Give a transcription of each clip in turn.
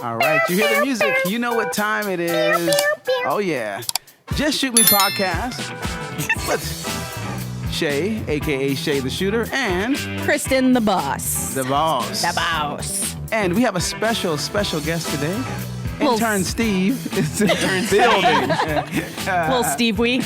All right, you hear the music. You know what time it is. Oh, yeah. Just Shoot Me podcast with Shay, a.k.a. Shay the Shooter, and Kristin the boss. the boss. The boss. And we have a special guest today. Little Intern Steve is in the building. Little Steve Wee.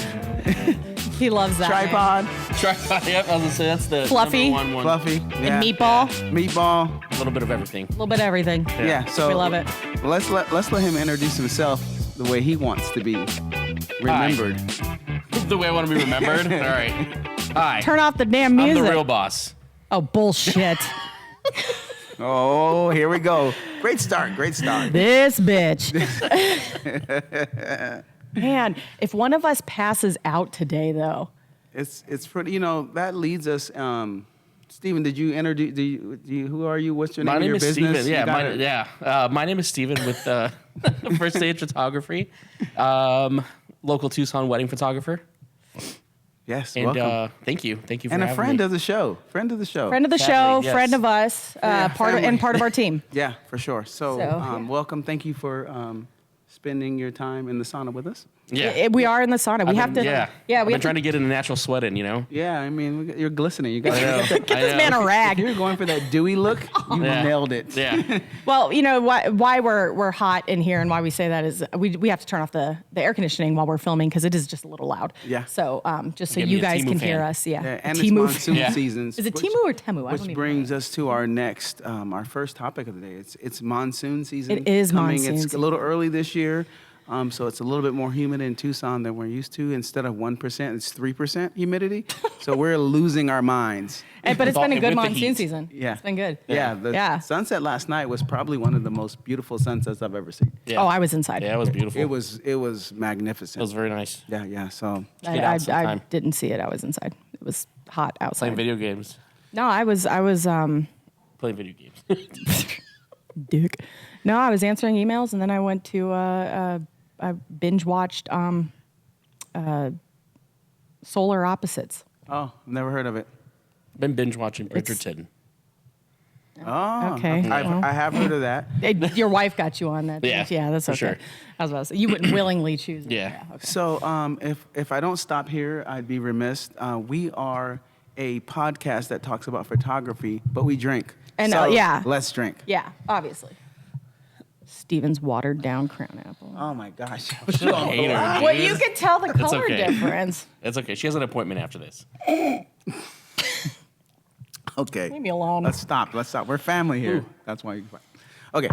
He loves that. Tripod, Tripod, yep, I was gonna say that's the Fluffy. number one. Fluffy, And meatball. Meatball. A little bit of everything. A little bit of everything. Yeah, so We love it. Let's let him introduce himself the way he wants to be remembered. The way I want to be remembered? All right. Hi. Turn off the damn I'm music. the real boss. Oh, bullshit. Oh, here we go. Great start. This bitch. Man, if one of us passes out today, though. It's pretty. That leads us. Steven, did you introduce? Who are you? What's your name? My name your is business? Steven. My name is Steven with First Stage Photography, local Tucson wedding photographer. Yes, And welcome. thank you for And having a friend me. of the show. Friend of the show. Friend of the Sadly, show, yes. friend of us, family. part of our team. Yeah, for sure. So, yeah. welcome. Thank you for spending your time in the sauna with us. Yeah. We are in the sauna. We have to. Yeah. Yeah, I've we been have trying to to get in a natural sweat in, Yeah, I mean, you're glistening. You got get this man a If rag. you're going for that dewy look, you Yeah. nailed it. Yeah. Well, why we're hot in here and why we say that is we have to turn off the air conditioning while we're filming because it is just a little loud. Yeah. So just so Give you me a guys Temu can fan. hear us. Yeah. Yeah, and A it's Temu. monsoon Yeah. seasons. Is it which- Temu or Temu? I Which don't even brings know. us to our next, our first topic of the day. It's monsoon season. It is coming. monsoon It's season. a little early this year, so it's a little bit more humid in Tucson than we're used to. Instead of 1%, it's 3% humidity. So we're losing our minds. But it's been a With good the monsoon heat. seson. Yeah. It's been good. Yeah, the Yeah. sunset last night was probably one of the most beautiful sunsets I've ever seen. Yeah. Oh, I was inside. Yeah, it was beautiful. It was It magnificent. was very nice. Yeah. So Get out I sometime. didn't see it. I was inside. It was hot outside. Playing video games. No, I was Playing video games. Dick. No, I was answering emails, and then I went to I binge watched Solar Opposites. oh, never heard of it. Been binge watching Bridgerton. Oh, Okay. Well. I have heard of that. Hey, your wife got you on that. Yeah, Yeah, that's for okay. sure. I was about to say, you wouldn't willingly choose it. Yeah. Okay. So if I don't stop here, I'd be remiss. We are a podcast that talks about photography, but we drink. And, so yeah. let's drink. Yeah, obviously. Steven's watered down crown apple. Oh my gosh. She's a hater, Well, dude. you could tell the color okay. difference. It's okay. She has an appointment after this. Okay. Leave me alone. Let's stop. We're family here. That's why. Okay.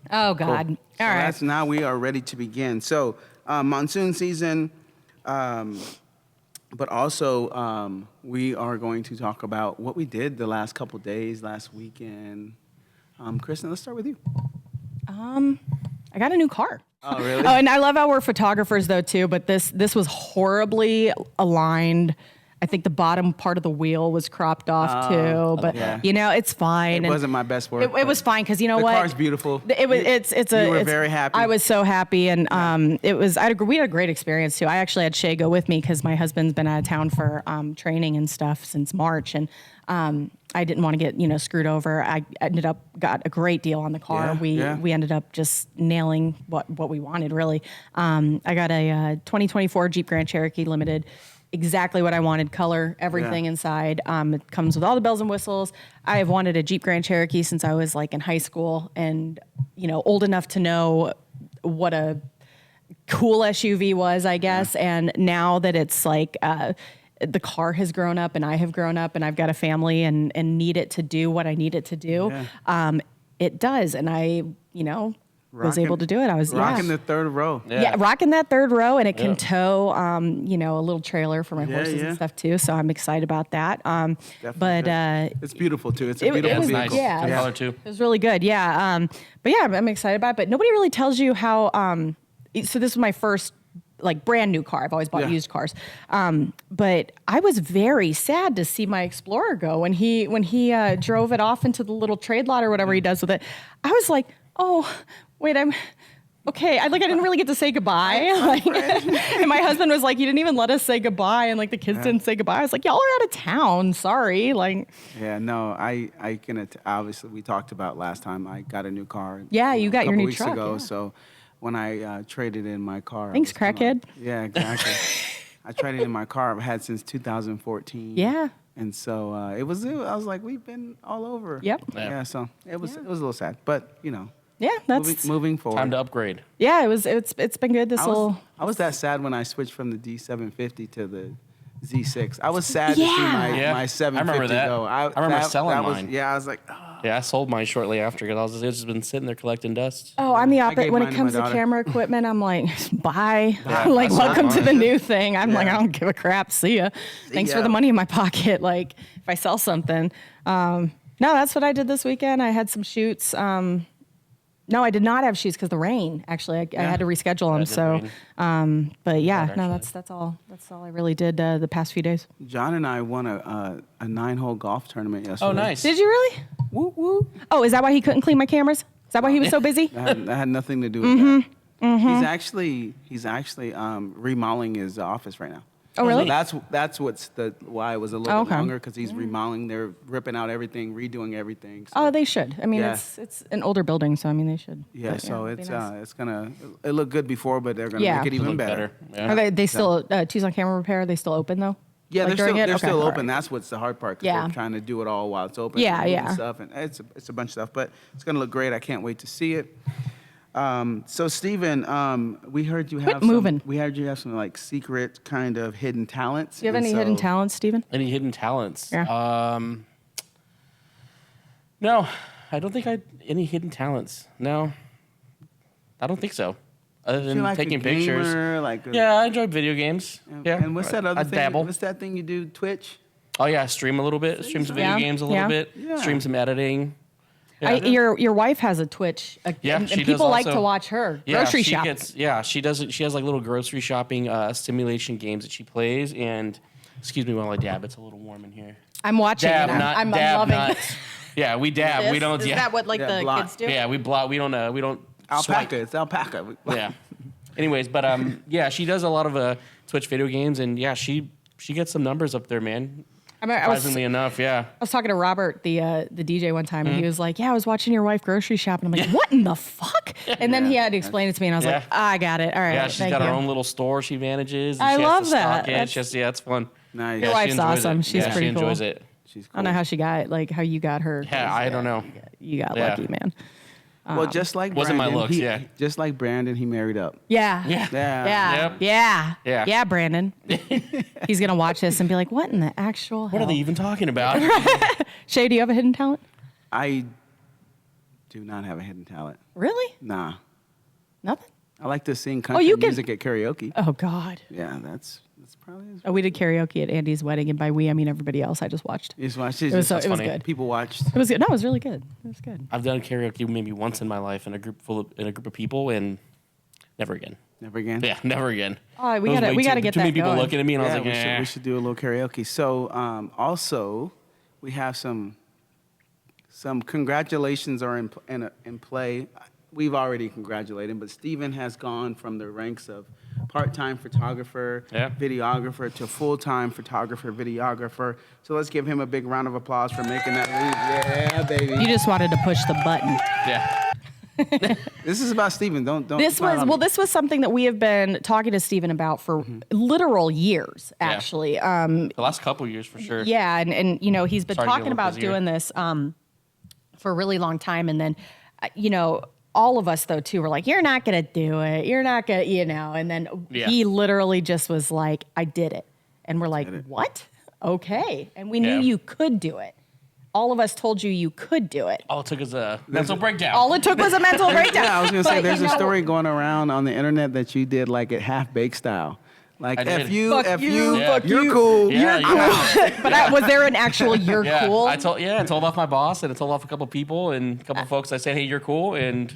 Oh, God. So All right. that's now we are ready to begin. So monsoon season, but also we are going to talk about what we did the last couple days, last weekend. Kristin, let's start with you. I got a new car. Oh, really? Oh, and I love how we're photographers though too. But this was horribly aligned. I think the bottom part of the wheel was cropped off too. But yeah. it's fine. It wasn't my best work. It was fine because you know the what? car's beautiful. It was. You were very happy. I was so happy, and it was. We had a great experience too. I actually had Shay go with me because my husband's been out of town for training and stuff since March, and I didn't want to get screwed over. I got a great deal on the car. We ended up just nailing what we wanted really. I got a 2024 Jeep Grand Cherokee Limited. Exactly what I wanted, color, everything inside. It comes with all the bells and whistles. I have wanted a Jeep Grand Cherokee since I was like in high school and, old enough to know what a cool SUV was, I guess. Yeah. And now that it's like the car has grown up and I have grown up and I've got a family and need it to do what I need it to do, it does. And I, was able to do it. I was rocking the third row. Yeah, rocking that third row, and it can tow, a little trailer for my horses and stuff too. So I'm excited about that. But it's beautiful too. It's a beautiful was vehicle. Nice. Yeah. Good color too. It was really good. Yeah. But yeah, I'm excited about it. But nobody really tells you how. So this was my first like brand new car. I've always bought used cars. But I was very sad to see my Explorer go when he drove it off into the little trade lot or whatever he does with it. I was like, oh. Wait, okay, I didn't really get to say goodbye. Like, and my husband was like, you didn't even let us say goodbye, and like the kids didn't say goodbye. I was like, y'all are out of town. Sorry. Like, Yeah, no, I can obviously we talked about last time I got a new car. Yeah, you got a your couple new weeks truck, ago. yeah. So when I traded in my car, I Thanks, was kinda crackhead. yeah, exactly. I traded in my car I've had since 2014. Yeah. And so I was like, we've been all over. Yep. Yeah. So it was Yeah. a little sad, but Yeah, that's moving forward. Time to upgrade. yeah. It's been good. This little. I was that sad when I switched from the D750 to the Z6. I was sad to see Yeah. my 750 I remember that. go. I remember selling that was, mine. Yeah, I was like, Yeah, I sold mine shortly after because it's just been sitting there collecting dust. Oh, I'm the opposite. gave When mine it to comes my to daughter. camera equipment, I'm like, bye. Yeah, Like, I sold welcome to mine. the new thing. I'm like, Yeah. I don't give a crap. See ya. Thanks for ya. the money in my pocket. Like, if I sell something. No, that's what I did this weekend. I had some shoots. No, I did not have shoots because the rain. Actually, I had to reschedule them. it did So, rain. but yeah, Bad, no, actually. that's all. That's all I really did the past few days. John and I won a 9-hole golf tournament yesterday. Oh, nice. Did you really? Woo woo. Oh, is that why he couldn't clean my cameras? Is that why he was so busy? That had nothing to do with that. He's actually remodeling his office right now. Oh, really? So that's why it was a little bit Okay. longer because he's remodeling. They're ripping out everything, redoing everything. So, Oh, they should. I mean, Yeah. it's an older building, so I mean, they should. yeah. But, So it'd be nice. it's gonna it looked good before, but they're gonna Yeah. make it even Look better. Yeah. Are they still Tucson Camera Repair? Are they still open though? Yeah, Like they're during still it? they're Okay, still all open. right. That's what's the hard part. 'Cause Yeah. they're trying to do it all while it's open. Yeah, and moving yeah. Stuff and it's a bunch of stuff, but it's gonna look great. I can't wait to see it. So Steven, we heard you have moving. We heard you have some like secret kind of hidden talents. Do you have and any hidden so- talents, Steven? Any hidden talents? Yeah. No, I don't think any hidden talents. No, I don't think so. Other You than like a taking pictures. gamer, like a- Yeah, I enjoy video games. Yeah. And what's that other I thing? dabble. What's that thing you do? Twitch. Oh yeah, stream a little bit. Stream some video Yeah, games a little yeah. bit. Yeah. Stream some editing. Yeah. Your wife has a Twitch, Yeah, and she does people like also. to watch her Yeah, grocery she shop. she does. She has like little grocery shopping simulation games that she plays. And excuse me while I dab. It's a little warm in here. I'm watching Dab, it. not I'm dab, loving not. it. Yeah, we dab. This? We don't. Is Yeah, that what like Yeah, the block. kids do? yeah, we block. We don't. Alpaca. Swipe. It's alpaca. Yeah. Anyways, but yeah, she does a lot of Twitch video games, and yeah, she gets some numbers up there, man. I was Surprisingly enough, yeah. talking to Robert, the DJ, one time, and Mm-hmm. he was like, "Yeah, I was watching your wife grocery shop," and I'm like, "What in the fuck?" And then he had to explain it to me, and I was like, Yeah. "I got it. All right, Yeah, she's thank got you." her own little store she manages. And I she love has to stock that. it. That's- It's just, yeah, it's fun. Nice. Your Yeah, wife's she enjoys awesome. It. She's yeah, pretty she enjoys cool. it. She's cool. I don't know how she got like how you got her. Yeah, I don't know. You got Yeah. lucky, man. Well, just like Wasn't my Brandon, looks, he- yeah. Just like Brandon, he married up. Yeah. Yeah. Yeah. Yep. Yeah. Yeah. Yeah, Brandon. He's gonna watch this and be like, "What in the actual What are hell?" they even talking about? Shay, do you have a hidden talent? I do not have a hidden talent. Really? Nah. Nothing? I like to sing country you can- music at karaoke. Oh God. Yeah, that's probably. Oh, we did karaoke at Andy's wedding, and by we I mean everybody else. I just watched. You just watch It was just it was funny. good. people watched. It was good. No, it was really good. It was good. I've done karaoke maybe once in my life in a group of people, and never again. Never again. Yeah, never again. Oh, we It was gotta way get too many that people going. looking at me, and I was Yeah, like, we should do a little karaoke. So, also, we have some congratulations are in play. We've already congratulated him, but Steven has gone from the ranks of part-time photographer, Yeah. videographer to full-time photographer, videographer. So let's give him a big round of applause for making that leap. Yeah, baby. You just wanted to push the button. yeah. This is about Steven. Don't. This it's not was on well. me. This was something that we have been talking to Steven about for literal years, Yeah. actually. The last couple of years for sure. Yeah, and you know he's been Sorry to get a talking little about busier. doing this for a really long time, and then you know all of us though too were like, "You're not gonna do it. You're not gonna," you know. And then Yeah. he literally just was like, "I did it," and we're like, "What? Okay." And we knew Yeah. you could do it. All of us told you could do it. All it took is a mental breakdown. All it took was a mental breakdown. Yeah, I was gonna say But, there's you a know, story going around on the internet that you did like at half baked style. Like I did. if you, Fuck if you, you, fuck you're you. cool. Yeah, you're yeah. cool. But was there an actual "you're cool"? I told off my boss and I told off a couple people and a couple folks. I said, "Hey, you're cool," and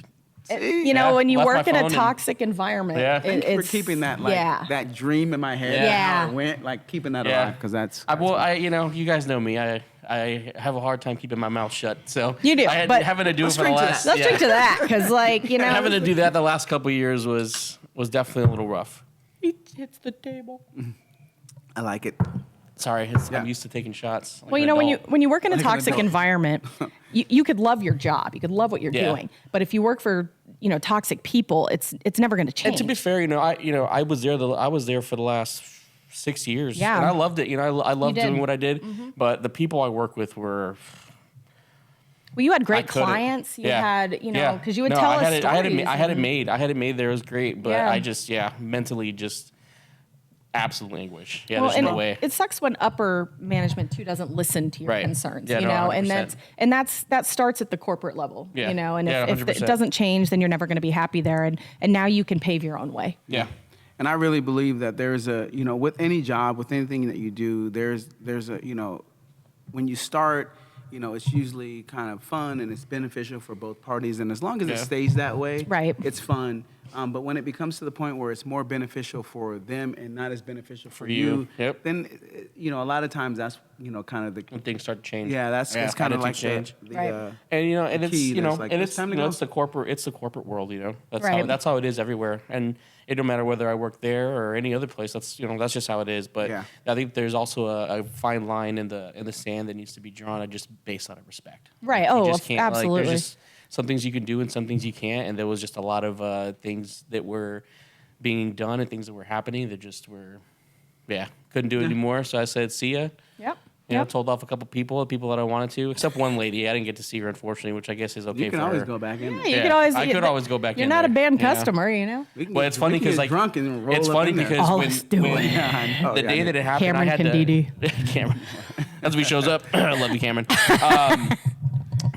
when you Left work my in a phone and- toxic environment, Yeah. Thanks for it's keeping that that dream in my head. Yeah. And how it went, like keeping that alive, because that's. You guys know me. I have a hard time keeping my mouth shut. So You do, I but having to do it let's for the drink to last. that. let's drink to that because, Having to do that the last couple of years was definitely a little rough. It hits the table. I like it. Sorry, I'm used to taking shots. Like Well, an adult. when you work in a Like an toxic adult. environment, you could love your job, you could love what you're Yeah. doing, but if you work for toxic people, it's never going to change. And to be fair, I was there. I was there for the last 6 years. Yeah. and I loved it. I loved did. doing what I did. But the people I work with were. Well, you had great couldn't. clients. You Yeah. had, because you would No, tell I us had it, stories. I had it made. I had it made there. It was great, but Yeah. I just mentally just absolute anguish. Yeah, Well, there's and no way. it sucks when upper management too doesn't listen to your Right. concerns. Yeah, no, and 100%. that starts at the corporate level. Yeah. And Yeah, if it 100%. doesn't change, then you're never going to be happy there. And now you can pave your own way. Yeah. And I really believe that there's with any job, with anything that you do, there's a, when you start, it's usually kind of fun and it's beneficial for both parties. And as long as it Yeah. stays that way, Right. it's fun. But when it becomes to the point where it's more beneficial for them and not as beneficial for you, Yep. then, a lot of times that's, kind of the, When things start to change. that's it's kind of like change. the Right. And and it's key that's like, and it's it's time to go. it's the corporate world. That's Right. that's how it is everywhere. And it don't matter whether I work there or any other place. That's that's just how it is. But Yeah. I think there's also a fine line in the sand that needs to be drawn, just based out of respect. Right. You Oh, just can't, absolutely. there's just some things you can do and some things you can't. And there was just a lot of things that were being done and things that were happening that just were, couldn't do it anymore. So I said, see ya. Yep. Told off a couple people that I wanted to, except one lady. I didn't get to see her, unfortunately, which I guess is okay you can for always her. go back in there. You Yeah, could always. I could always go back You're in not a there, band yeah. customer, We can Well, get- it's funny we can because get drunk and roll it's up funny in there. because Oh, when, let's do when it. Yeah, I know. the Yeah, day I that do. it happened, Cameron I had can to, DD. Cameron, as he shows up, I love you, Cameron.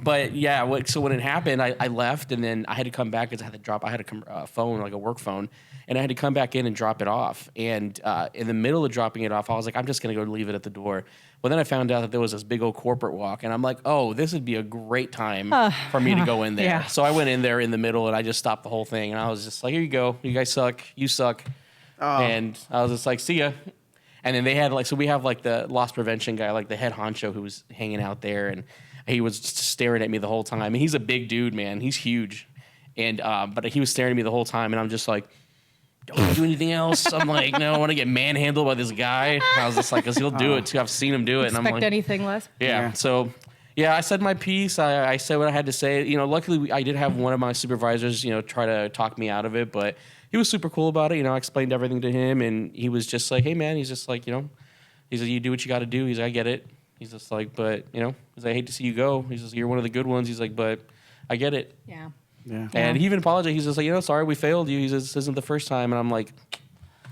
But yeah, so when it happened, I left and then I had to come back because I had a phone, like a work phone, and I had to come back in and drop it off. And in the middle of dropping it off, I was like, I'm just gonna go leave it at the door. Well, then I found out that there was this big old corporate walk, and I'm like, oh, this would be a great time for me to go in there. Yeah. So I went in there in the middle and I just stopped the whole thing, and I was just like, here you go, you guys suck, you suck, and I was just like, see ya. And then they had so we have the loss prevention guy, like the head honcho who was hanging out there, and he was just staring at me the whole time. And he's a big dude, man. He's huge. And but he was staring at me the whole time, and I'm just like, don't want to do anything else. I'm like, no, I want to get manhandled by this guy. And I was just like, because he'll do it too. I've seen him do it. And I'm Expect like, anything less? yeah. So, I said my piece. I said what I had to say. Luckily, I did have one of my supervisors, try to talk me out of it, but he was super cool about it. I explained everything to him, and he was just like, hey, man, he's just like, he's like, you do what you got to do. He's like, I get it. He's just like, but, he's like, I hate to see you go. He's just, you're one of the good ones. He's like, but I get it. Yeah. Yeah. And he even apologized. He's just like, sorry, we failed you. He says, this isn't the first time. And I'm like,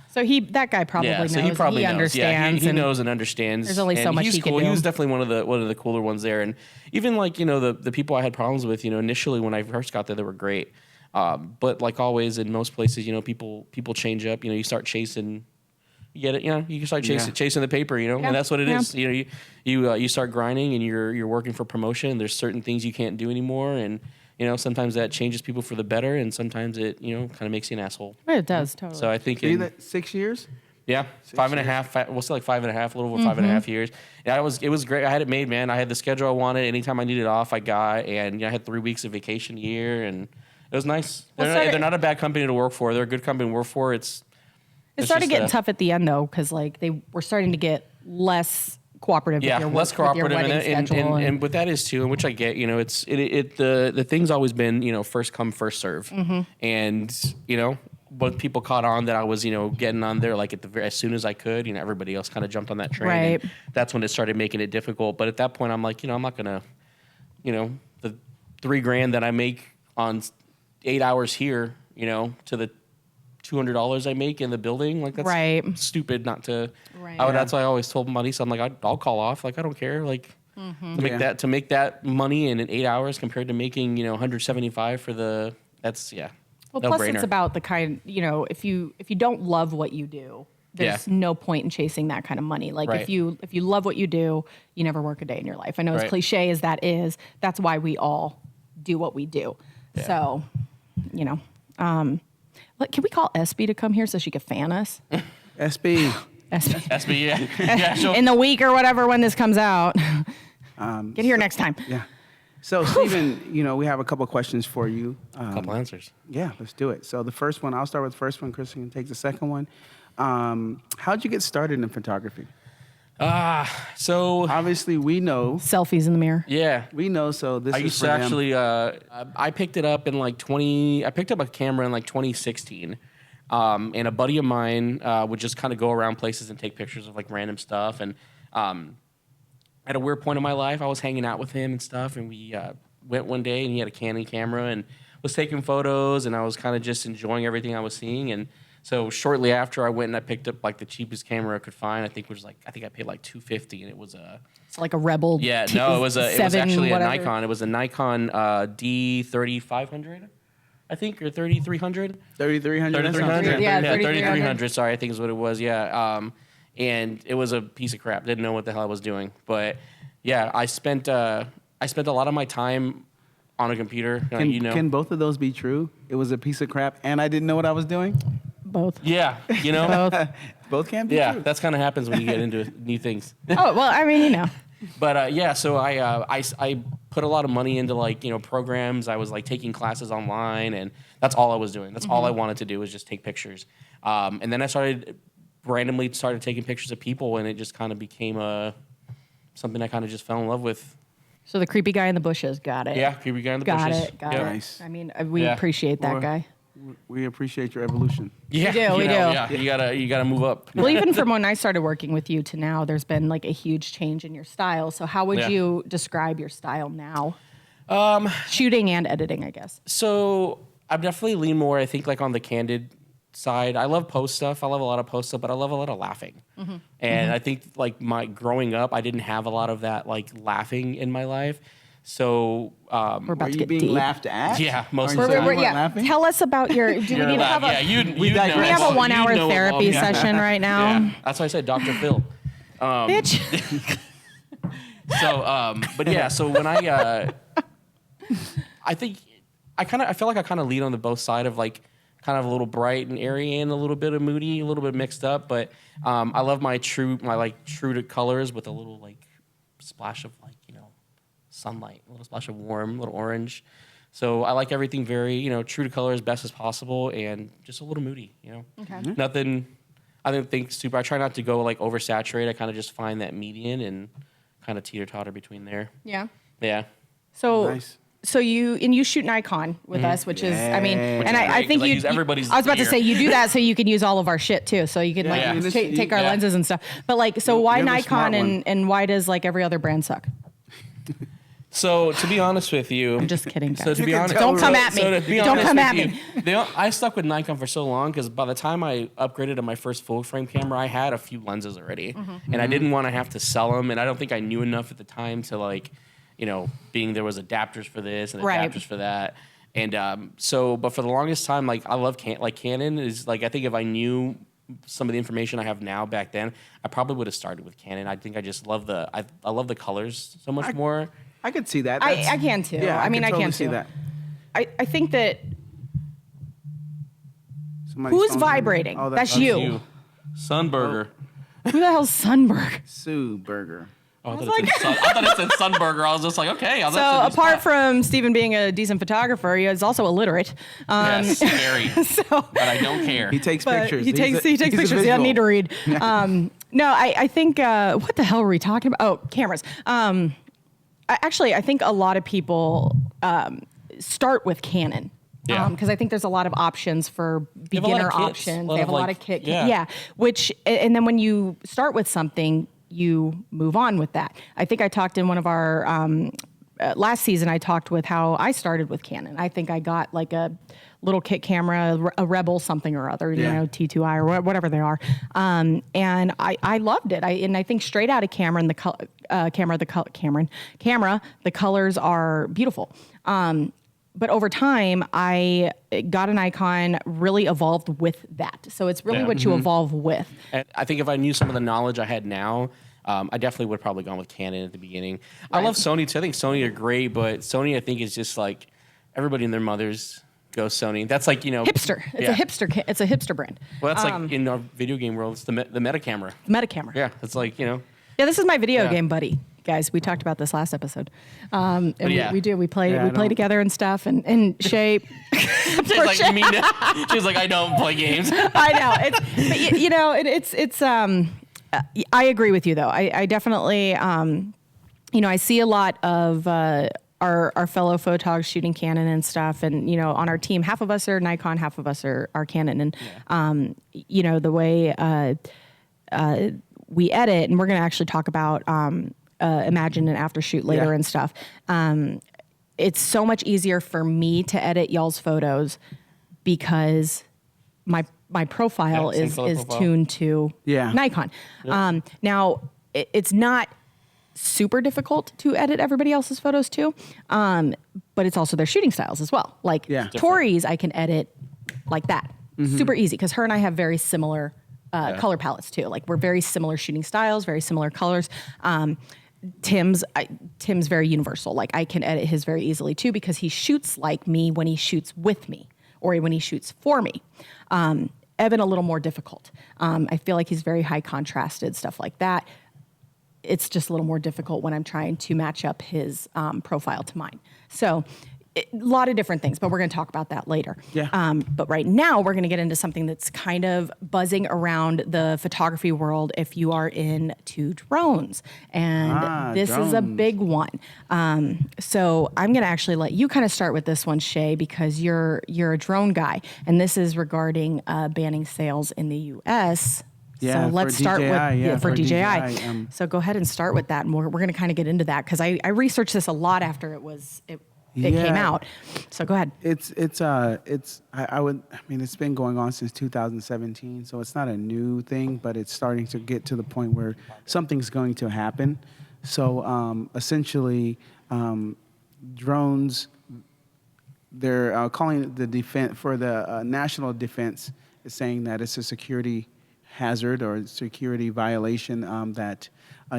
So that guy probably knows. so he probably knows. understands. He and knows and understands. there's only so And much he's he can cool. do. He was definitely one of the cooler ones there. And even the people I had problems with, initially when I first got there, they were great. But like always in most places, people change up. You start chasing. You get it, you can start chasing the paper, Yeah. and that's what it Yeah. is. You start grinding and you're working for promotion. There's certain things you can't do anymore, and sometimes that changes people for the better, and sometimes it kind of makes you an asshole. It does, totally. So I think See that 6 years? yeah, 5.5. We'll say like 5.5, a little over 5.5 years. Yeah, it was great. I had it made, man. I had the schedule I wanted. Anytime I needed off, I got, and I had 3 weeks of vacation a year, and it was nice. Well, They're not a bad company to work for. They're a good company to work for. It started just, getting tough at the end though, because they were starting to get less cooperative. Yeah, with your less work, with your cooperative, wedding schedule and what that is too, and which I get. The thing's always been first come first serve, and but people caught on that I was getting on there like as soon as I could. Everybody else kind of jumped on that train. Right. And that's when it started making it difficult. But at that point, I'm like, I'm not gonna, the $3,000 that I make on 8 hours here, to the $200 I make in the building, like that's Right. stupid not to. Right. That's why I always told my niece, I'm like, I'll call off, like I don't care, like to make that money in 8 hours compared to making 175 for that's Well, no plus brainer. it's about the kind, if you don't love what you do, there's no point in chasing that kind of money. Like Right. if you love what you do, you never work a day in your life. I know as Right. cliche as that is, that's why we all do what we do. Yeah. So Can we call SB to come here so she could fan us? SB. SB, yeah. In the week or whatever when this comes out. Get here next time. Yeah. So, Steven, we have a couple of questions for you. A couple answers. Yeah, let's do it. So the first one, I'll start with the first one. Kristin takes the second one. How'd you get started in photography? So Obviously, we know. Selfies in the mirror. yeah. We know, so this I is used for to them. actually, I picked it up in I picked up a camera in 2016. And a buddy of mine would just kind of go around places and take pictures of random stuff. And at a weird point in my life, I was hanging out with him and stuff. And we went one day and he had a Canon camera and was taking photos. And I was kind of just enjoying everything I was seeing. And so shortly after, I went and I picked up the cheapest camera I could find. I think I paid $250, and it was a. It's like a Rebel. Yeah, no, it was actually whatever. a Nikon. It was a Nikon D3500, I think, or 3300. 3300. 3300. Yeah, 3300. Sorry, I think is what it was. Yeah, and it was a piece of crap. Didn't know what the hell I was doing, but yeah, I spent a lot of my time on a computer. Can both of those be true? It was a piece of crap, and I didn't know what I was doing. Both. Yeah, Both. Both can be yeah, true. that's kind of happens when you get into new things. Oh, well, I mean, But yeah, so I put a lot of money into programs. I was taking classes online, and that's all I was doing. That's all I wanted to do was just take pictures. And then I randomly started taking pictures of people, and it just kind of became something I kind of just fell in love with. So the creepy guy in the bushes, got it. Yeah, creepy guy in the Got bushes. it, got Yep. it. Nice. I mean, we Yeah. appreciate that Well, guy. We appreciate your evolution. Yeah, We do. Yeah, you gotta move up. Well, even from when I started working with you to now, there's been a huge change in your style. So how would Yeah. you describe your style now? Shooting and editing, I guess. So I've definitely leaned more, I think, on the candid side. I love post stuff. I love a lot of post stuff, but I love a lot of laughing. And I think my growing up, I didn't have a lot of that laughing in my life. So We're about Are to you get being deep. laughed at? Yeah, most Are of you the time. saying you weren't laughing? Tell us about your. Do we You're need to have allowed. a? Yeah, We digress. We have a 1 hour You know therapy about me. session right now. Yeah, that's why I said Dr. Phil. Bitch. So, but yeah, so when I think I feel like I kind of lead on the both side of kind of a little bright and airy and a little bit of moody, a little bit mixed up. But I love my true to colors with a little splash of sunlight, a little splash of warm, a little orange. So I like everything very true to color as best as possible and just a little moody. Okay. Nothing. I don't think super. I try not to go oversaturate. I kind of just find that median and kind of teeter totter between there. Yeah. Yeah. So. Nice. So you shoot Nikon with us, which is, I mean, Yeah. Which and is I great, think 'cause I you. use everybody's I was about to gear. say you do that so you can use all of our shit too, so you can Yeah, I mean, take our yeah. lenses and stuff. But so why you're the smart Nikon one. and why does every other brand suck? So to be honest with you, I'm just kidding, guys. So to be can honest, tell Don't come at me. So to be Don't honest come with at you, me. I stuck with Nikon for so long because by the time I upgraded to my first full frame camera, I had a few lenses already, Mm-hmm. and I didn't want to have to sell them, and I don't think I knew enough at the time to being there was adapters for this and Right. adapters for that, and but for the longest time, I love Canon is I think if I knew some of the information I have now back then, I probably would have started with Canon. I think I just love I love the colors so much more. I could see that. I That's- can too. Yeah, I mean, I totally can see too. that. I think that Somebody's who's phone's vibrating? ringing. Oh, That's you. You, Sunburger. who the hell's Sunberg? Sue Burger. Oh, I thought it said Sunburger. I was just like, okay. So apart from Steven being a decent photographer, he is also illiterate. Yes, very. But I don't care. He takes But pictures. he takes He's a pictures. He doesn't need to visual. read. No, I think what the hell were we talking about? Oh, cameras. I think a lot of people start with Canon. Yeah. Because I think there's a lot of options for They have a lot beginner of kits. options. A lot They have of, a lot of kit. yeah. And then when you start with something, you move on with that. I think I talked in one of our last season. I talked with how I started with Canon. I think I got a little kit camera, a Rebel something or other, Yeah. T2i or whatever they are, and I loved it. I think straight out of Cameron, the colors are beautiful. But over time, I got an Nikon, really evolved with that. So it's really Yeah. what you evolve with. And I think if I knew some of the knowledge I had now, I definitely would have probably gone with Canon at the beginning. I love Sony too. I think Sony are great, but Sony I think is just everybody and their mothers go Sony. That's like, Hipster. It's a hipster. It's a hipster brand. Well, that's like in our video game world, it's the meta camera. Meta camera. Yeah, it's like, Yeah, this is my video Yeah. game buddy, guys. We talked about this last episode. And yeah. we do. We play. Yeah, we I play don't- together and stuff. And Shay. she's like, you mean she's like, I don't play games. I know. It's I agree with you though. I definitely I see a lot of our fellow photogs shooting Canon and stuff, and on our team, half of us are Nikon, half of us are Canon, and the way we edit, and we're going to actually talk about Imagine and after shoot later and stuff. It's so much easier for me to edit y'all's photos because my profile Yeah, same is color profile. tuned to Nikon. Now it's not super difficult to edit everybody else's photos too, but it's also their shooting styles as well. Like Tori's, I can edit like that, super easy, because her and I have very similar color palettes too. Like we're very similar shooting styles, very similar colors. Tim's very universal. Like I can edit his very easily too, because he shoots like me when he shoots with me or when he shoots for me. Evan, a little more difficult. I feel like he's very high contrasted, stuff like that. It's just a little more difficult when I'm trying to match up his profile to mine. So a lot of different things, but we're going to talk about that later. Yeah. But right now, we're going to get into something that's kind of buzzing around the photography world if you are into drones. And this is a drones. big one. So I'm going to actually let you kind of start with this one, Shay, because you're a drone guy. And this is regarding banning sales in the U.S. Yeah, So let's for start DJI, with for DJI. DJI, So go ahead and start with that, and we're going to kind of get into that because I researched this a lot after it came out. So go ahead. It's been going on since 2017, so it's not a new thing, but it's starting to get to the point where something's going to happen. So essentially, drones, they're calling it the defense for the national defense, is saying that it's a security hazard or security violation, that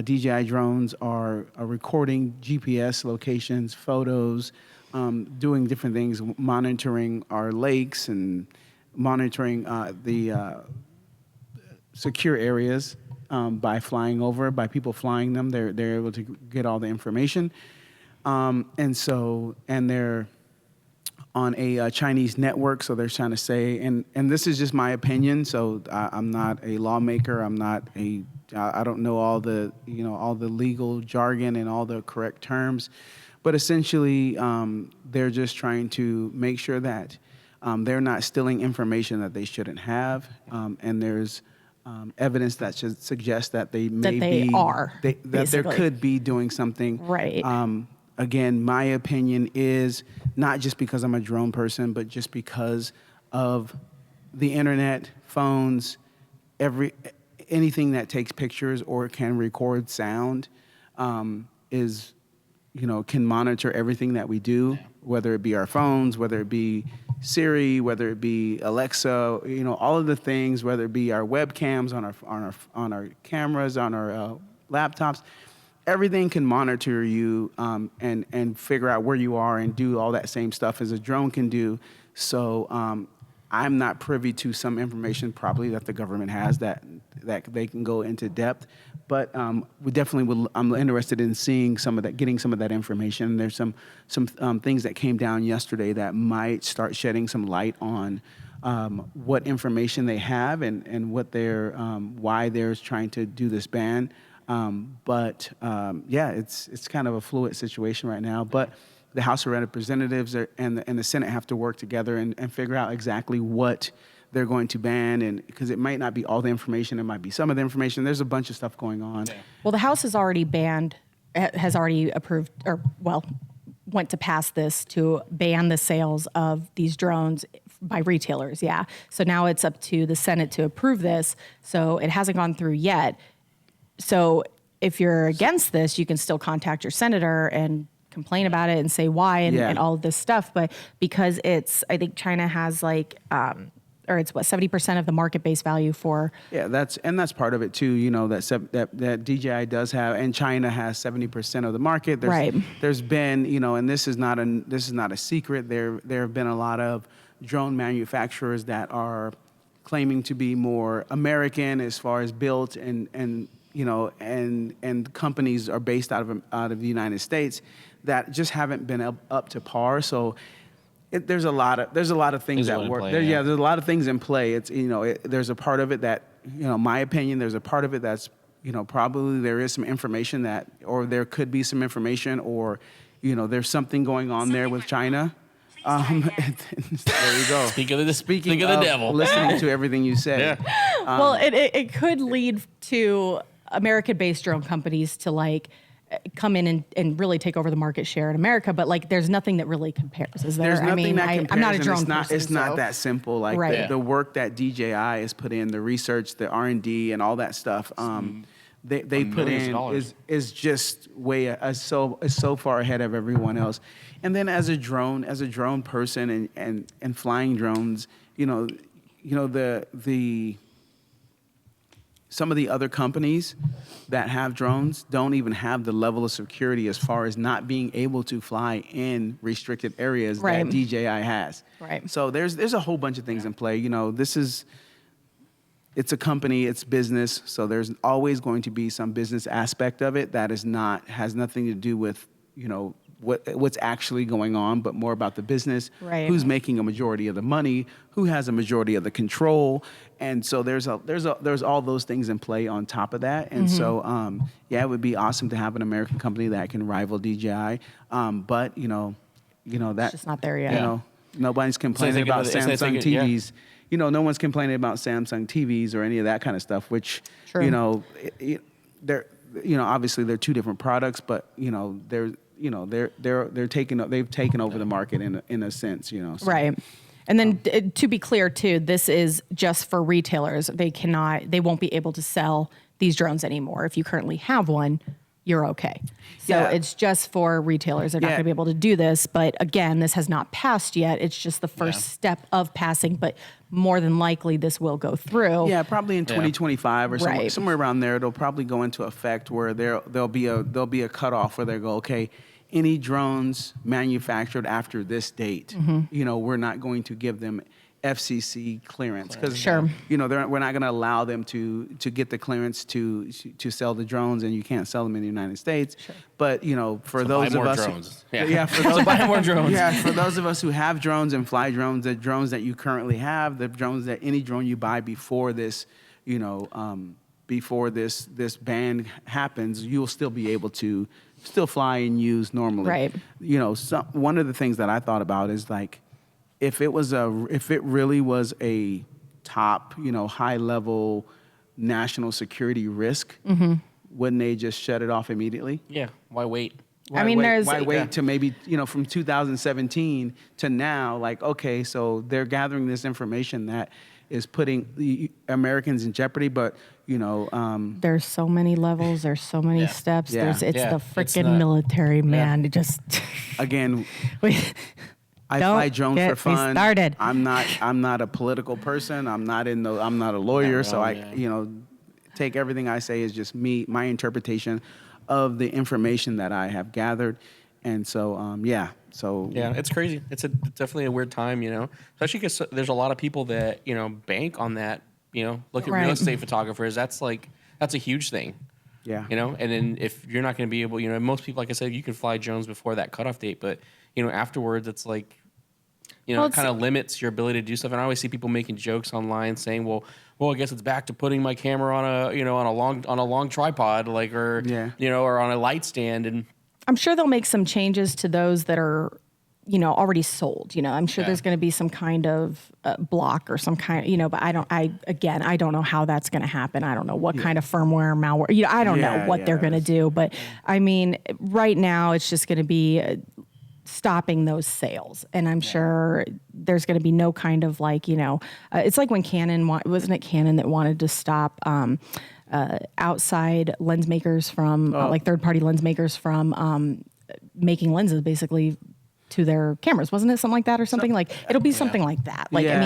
DJI drones are recording GPS locations, photos, doing different things, monitoring our lakes and monitoring the secure areas by flying over, by people flying them. They're able to get all the information, and they're on a Chinese network, so they're trying to say, and this is just my opinion. So I'm not a lawmaker. I don't know all the legal jargon and all the correct terms, but essentially they're just trying to make sure that they're not stealing information that they shouldn't have, and there's evidence that should suggest that they there basically could be doing something right. Again, my opinion is not just because I'm a drone person, but just because of the internet, phones, anything that takes pictures or can record sound can monitor everything that we do, whether it be our phones, whether it be Siri, whether it be Alexa, all of the things, whether it be our webcams on our cameras, on our laptops. Everything can monitor you and figure out where you are and do all that same stuff as a drone can do. So I'm not privy to some information probably that the government has that they can go into depth. But we definitely I'm interested in seeing some of that, getting some of that information. There's some things that came down yesterday that might start shedding some light on what information they have and what why they're trying to do this ban. It's kind of a fluid situation right now. But the House of Representatives and the Senate have to work together and figure out exactly what they're going to ban, and because it might not be all the information, it might be some of the information. There's a bunch of stuff going on. Well, the House has already approved, went to pass this to ban the sales of these drones by retailers. Yeah. So now it's up to the Senate to approve this. So it hasn't gone through yet. So if you're against this, you can still contact your senator and complain about it and say why and all of this stuff. But because I think China has or it's what, 70% of the market-based value for. Yeah, that's part of it too. You know that DJI does have, and China has 70% of the market. Right. There's been, and this is not a secret. There have been a lot of drone manufacturers that are claiming to be more American as far as built, and companies are based out of the United States that just haven't been up to par. So. There's a lot of things that work. There's a lot of things in play. It's there's a part of it that my opinion. There's a part of it that's probably there is some information that, or there could be some information, or there's something going on there with China. There you go. Speaking of the devil. Listening to everything you said. Yeah. Well, it could lead to American-based drone companies to come in and really take over the market share in America, but there's nothing that really compares. Is there? There's nothing that compares. I'm not a drone person. It's not that simple. Right. The work that DJI has put in, the research, the R&D, and all that stuff. They put in is just so far ahead of everyone else. And then as a drone person and flying drones, some of the other companies that have drones don't even have the level of security as far as not being able to fly in restricted areas that DJI has. Right. So there's a whole bunch of things in play. It's a company, it's business, so there's always going to be some business aspect of it that has nothing to do with, what's actually going on, but more about the business, right. Who's making a majority of the money, who has a majority of the control, and so there's all those things in play on top of that, and so it would be awesome to have an American company that can rival DJI, but it's just not there yet. Nobody's complaining about Samsung TVs. No one's complaining about Samsung TVs or any of that kind of stuff, which True. they're obviously they're two different products, but they've taken over the market in a sense, So. Right. And then to be clear too, this is just for retailers. They won't be able to sell these drones anymore. If you currently have one, you're okay. So it's just for retailers. They're not going to be able to do this. But again, this has not passed yet. It's just the first step of passing. But more than likely, this will go through. Yeah, probably in 2025 or somewhere around there. It'll probably go into effect where there'll be a cutoff where they go, okay, any drones manufactured after this date, we're not going to give them FCC clearance because we're not going to allow them to get the clearance to sell the drones, and you can't sell them in the United States. Sure. But for those of us, drones. Buy more drones. Yeah, for those of us who have drones and fly drones, the drones that you currently have, the drones that any drone you buy before this, before this ban happens, you'll still be able to still fly and use normally. Right. One of the things that I thought about is if it really was a top, high level national security risk, wouldn't they just shut it off immediately? Yeah. Why wait? Why wait to maybe, from 2017 to now, okay, so they're gathering this information that is putting the Americans in jeopardy, but, there's so many levels, there's so many steps. Yeah. It's the freaking military, man. It just again. I fly drones for fun. Started. I'm not a political person. I'm not a lawyer. Take everything I say is just my interpretation of the information that I have gathered. And so, it's crazy. It's definitely a weird time, especially because there's a lot of people that, bank on that, look at real estate photographers. That's a huge thing. Yeah. And then if you're not going to be able, most people, like I said, you can fly drones before that cutoff date, but afterwards it's it kind of limits your ability to do stuff. And I always see people making jokes online saying, well, I guess it's back to putting my camera on a long tripod, or on a light stand. And I'm sure they'll make some changes to those that are, already sold. I'm sure there's going to be some kind of block or some kind, but I don't know how that's going to happen. I don't know what kind of firmware, malware, I don't know what they're going to do. But I mean, right now it's just going to be stopping those sales. And I'm sure there's going to be no kind of it's like when Canon, wasn't it Canon that wanted to stop outside lens makers from, third-party lens makers from making lenses, basically to their cameras, wasn't it? Something like that or something like it'll be something like that. Like, I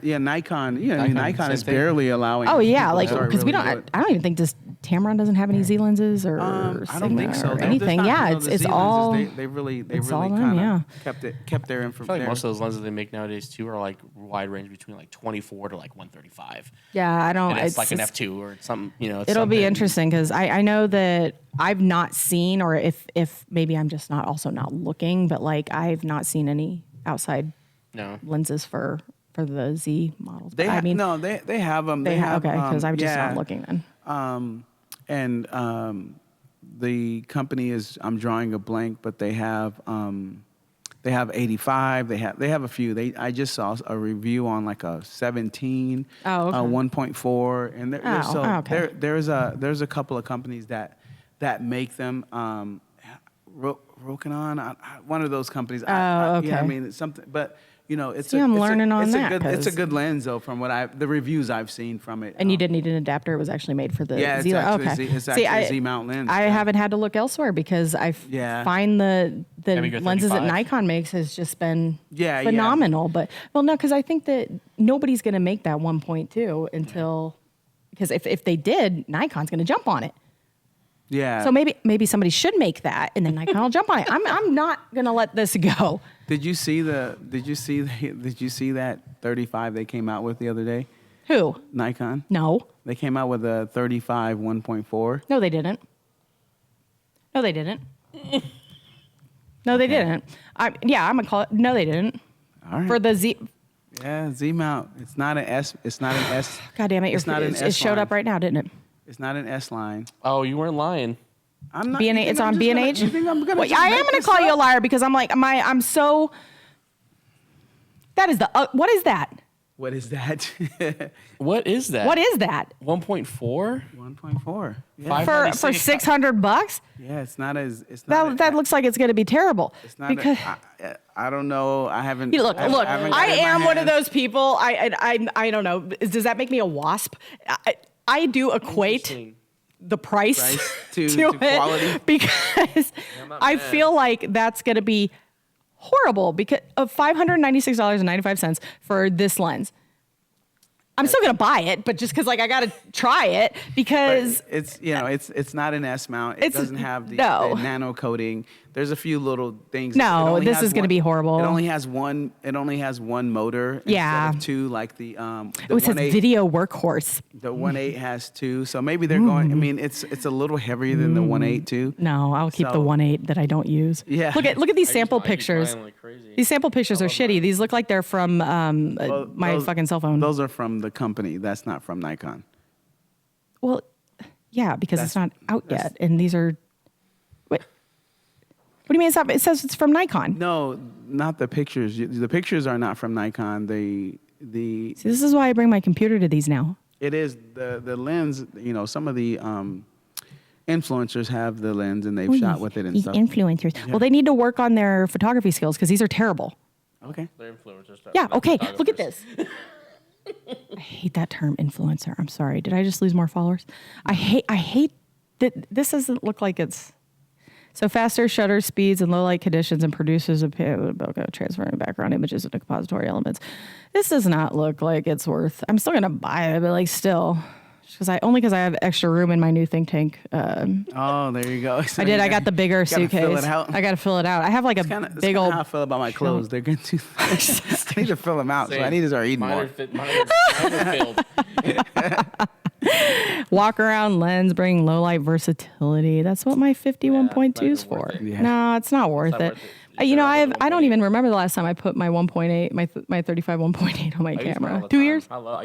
mean, Nikon, Nikon is same thing. barely allowing. oh yeah, people to like, start because really I don't even think Tamron doesn't have any Z lenses or I don't think Sigma so. or There's anything. not- Yeah, no, it's the it's Z all. lenses, they really it's all them, kind yeah. of kept their I information. feel like most of those lenses they make nowadays too are like wide range between like 24 to like 135. Yeah, I don't. And it's like an F2 or something, it's It'll be something. interesting because I know that I've not seen, or if maybe I'm just not looking, but like I've not seen any outside No. lenses for the Z models. They But I mean, they have them. they have okay because I'm just yeah. not looking then. The company is, I'm drawing a blank, but they have 85. They have a few. I just saw a review on like a 17, Oh, okay. 1.4, and okay. there's a couple of companies that make them. Rokinon, one of those companies. Okay. Yeah, I mean it's something, but. It's I'm learning on that, It's a 'cause- good lens though, from what the reviews I've seen from it. And you didn't need an adapter; it was actually made for the Yeah, Z. it's actually a Z mount lens. I yeah. haven't had to look elsewhere because I Yeah. find the Maybe go lenses that 35. Nikon makes has just been Yeah, phenomenal. But no, because I think that nobody's going to make that 1.2 until because if they did, Nikon's going to jump on it. Yeah. So maybe somebody should make that, and then Nikon will jump on it. I'm not going to let this go. Did you see that 35 they came out with the other day? Who? Nikon. No. They came out with a 35 1.4. No, they didn't. No, they didn't. No, they didn't. I'm gonna call it. No, they didn't. All right. For the Z. Yeah, Z mount. It's not an S. It's not an S. God damn it! It's not an It S showed line. up right now, didn't it? It's not an S line. Oh, you weren't lying. I'm not. B&H. you think It's I'm on just B&H. gonna- You think I'm gonna? Well, just I make am gonna this call you a up? liar because I'm like I'm so. That is the what is that? What is that? What is that? What is that 1.4? 1.4. Yeah. Five- for $596. $600? Yeah, it's not as. It's not. That looks like it's gonna be terrible. It's not. Because I don't know. I haven't. look, I haven't got I it in my am one of hand. those people. I don't know. Does that make me a wasp? I do equate Interesting. the price, to it quality. because not I mad. feel like that's going to be horrible because of $596.95 for this lens. I'm still going to buy it, but just because like I got to try it because But it's not an S mount. It It's- doesn't have the no. nano coating. There's a few little things. No, It only this has is gonna one- be horrible. It only has one motor Yeah. instead of two, like the it says 1.8. video workhorse. The 1.8 has two, so maybe they're going. I mean, it's a little heavier than the 1.8 too. No, I'll keep the So- 1.8 that I don't use. Yeah. Look at these sample I keep pictures. buying like crazy. These sample pictures are shitty. These look like they're from my Those- fucking cell phone. Those are from the company. That's not from Nikon. Well, yeah, because it's not out that's- yet, and these are. What do you mean it's not? It says it's from Nikon. No, not the pictures. The pictures are not from Nikon. The See, this is why I bring my computer to these now. It is the lens. Some of the influencers have the lens and they've shot with it and These stuff. influencers. Well, they need to work on their photography skills because these are terrible. Okay. They're influencers. Yeah. they're Okay. Look at photographers. this. I hate that term, influencer. I'm sorry. Did I just lose more followers? I hate that. This doesn't look like it's. So faster shutter speeds and low light conditions and produces a bokeh transferring background images into compository elements. This does not look like it's worth. I'm still gonna buy it, but like still, because I have extra room in my new think tank. Oh, there you go. So I did. you I got the bigger gotta suitcase. Fill it out. I got to fill it out. I have like a That's big old. how I feel about my clothes. They're getting too. I need to fill them out, so I need to start eating Mine more. are fit- mine are filled. Walk around lens, bring low light versality. That's what my 51.2 is not even worth for. it. Yeah. No, it's not worth not it. worth it. I don't even remember the last time I put my 1.8, my 35 1.8 on my I use mine all camera. the 2 time. years. I love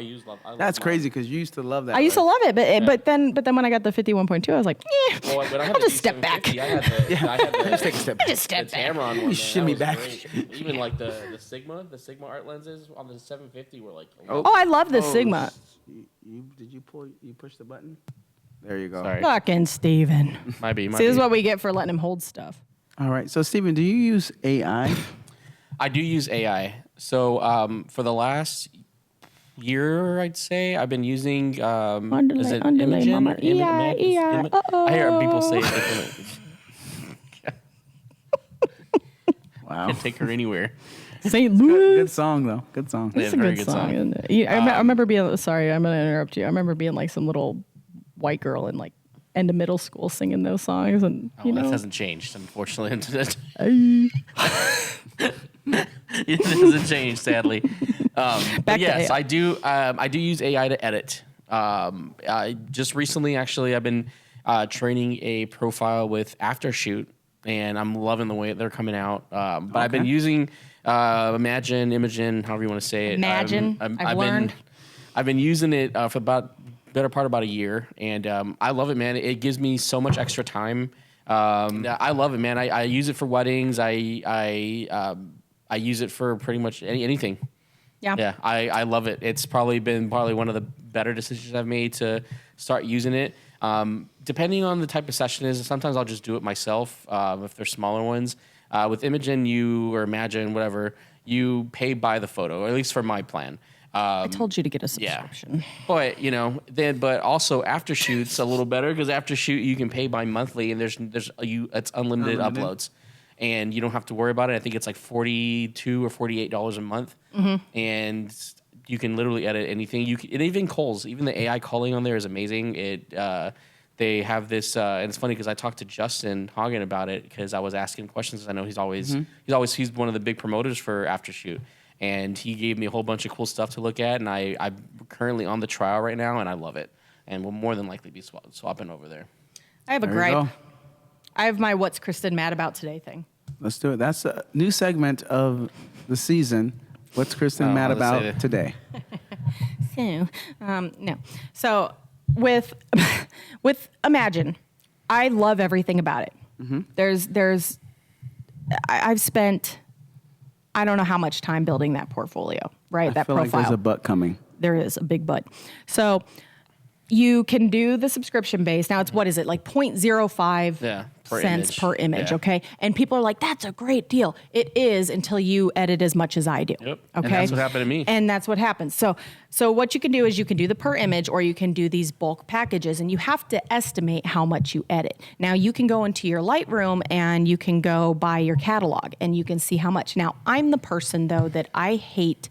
That's mine. crazy because you used to love that. I used to lens. love it, but then when I got the 51.2, I was like, Well, when I had I'll the just step back. D750, I had the Just take a step back. Just step the back. Tamron one. Man, shimmy that was back. great. Even like the Sigma art lenses on the 750 were like. Oh, I love the Sigma. Did you push the button? There you go. Sorry. Fucking Steven. Might be. See, this is what we get for letting him hold stuff. All right. So, Steven, do you use AI? I do use AI. So for the last year, I'd say I've been using. Is it underlay, Imagen? mama. I I hear people say it differently. Can't take her anywhere. St. Louis. Good song though. Good song. Yeah, It's a very good good song, song. isn't it? Yeah, I remember being, sorry, I'm going to interrupt you. I remember being like some little white girl in like end of middle school singing those songs. And, Oh, that hasn't changed, unfortunately. hey. It doesn't change, sadly. But Back to yes, AI. I do use AI to edit. I just recently, actually, I've been training a profile with Aftershoot, and I'm loving the way they're coming out. But I've been Okay. using Imagine, however you want to say it. Imagine, I've learned. I've been using it for better part about a year, and I love it, man. It gives me so much extra time. I love it, man. I use it for weddings. I use it for pretty much anything. Yeah. Yeah, I love it. It's probably been one of the better decisions I've made to start using it. Depending on the type of session is, sometimes I'll just do it myself if they're smaller ones. With Imogen, or Imagine, whatever, you pay by the photo, or at least for my plan. I told you to get a Yeah, subscription. but but also Aftershoot's a little better because Aftershoot you can pay by monthly, and it's unlimited uploads, and you don't have to worry about it. I think it's like $42 or $48 a month, and you can literally edit anything. It even calls, even the AI calling on there is amazing. They have this, and it's funny because I talked to Justin Hagen about it because I was asking questions. I know he's one of the big promoters for Aftershoot. And he gave me a whole bunch of cool stuff to look at, and I'm currently on the trial right now, and I love it. And we'll more than likely be swapping over there. I have a There you gripe. go. I have my What's Kristin Mad About Today thing. Let's do it. That's a new segment of the season. What's Kristin mad I'll just say about that. today? So, no. So with Imagine, I love everything about it. I've spent, I don't know how much time building that portfolio, right? I That feel profile. like there's a butt coming. There is a big but. So you can do the subscription base. Now it's, what is it, like 0.05 per cents image. per image, Yeah. okay? And people are like, that's a great deal. It is until you edit as much as I do. Yep. Okay. And that's what happened to me. And that's what happens. So what you can do is you can do the per image, or you can do these bulk packages, and you have to estimate how much you edit. Now you can go into your Lightroom and you can go buy your catalog and you can see how much. Now I'm the person though that I hate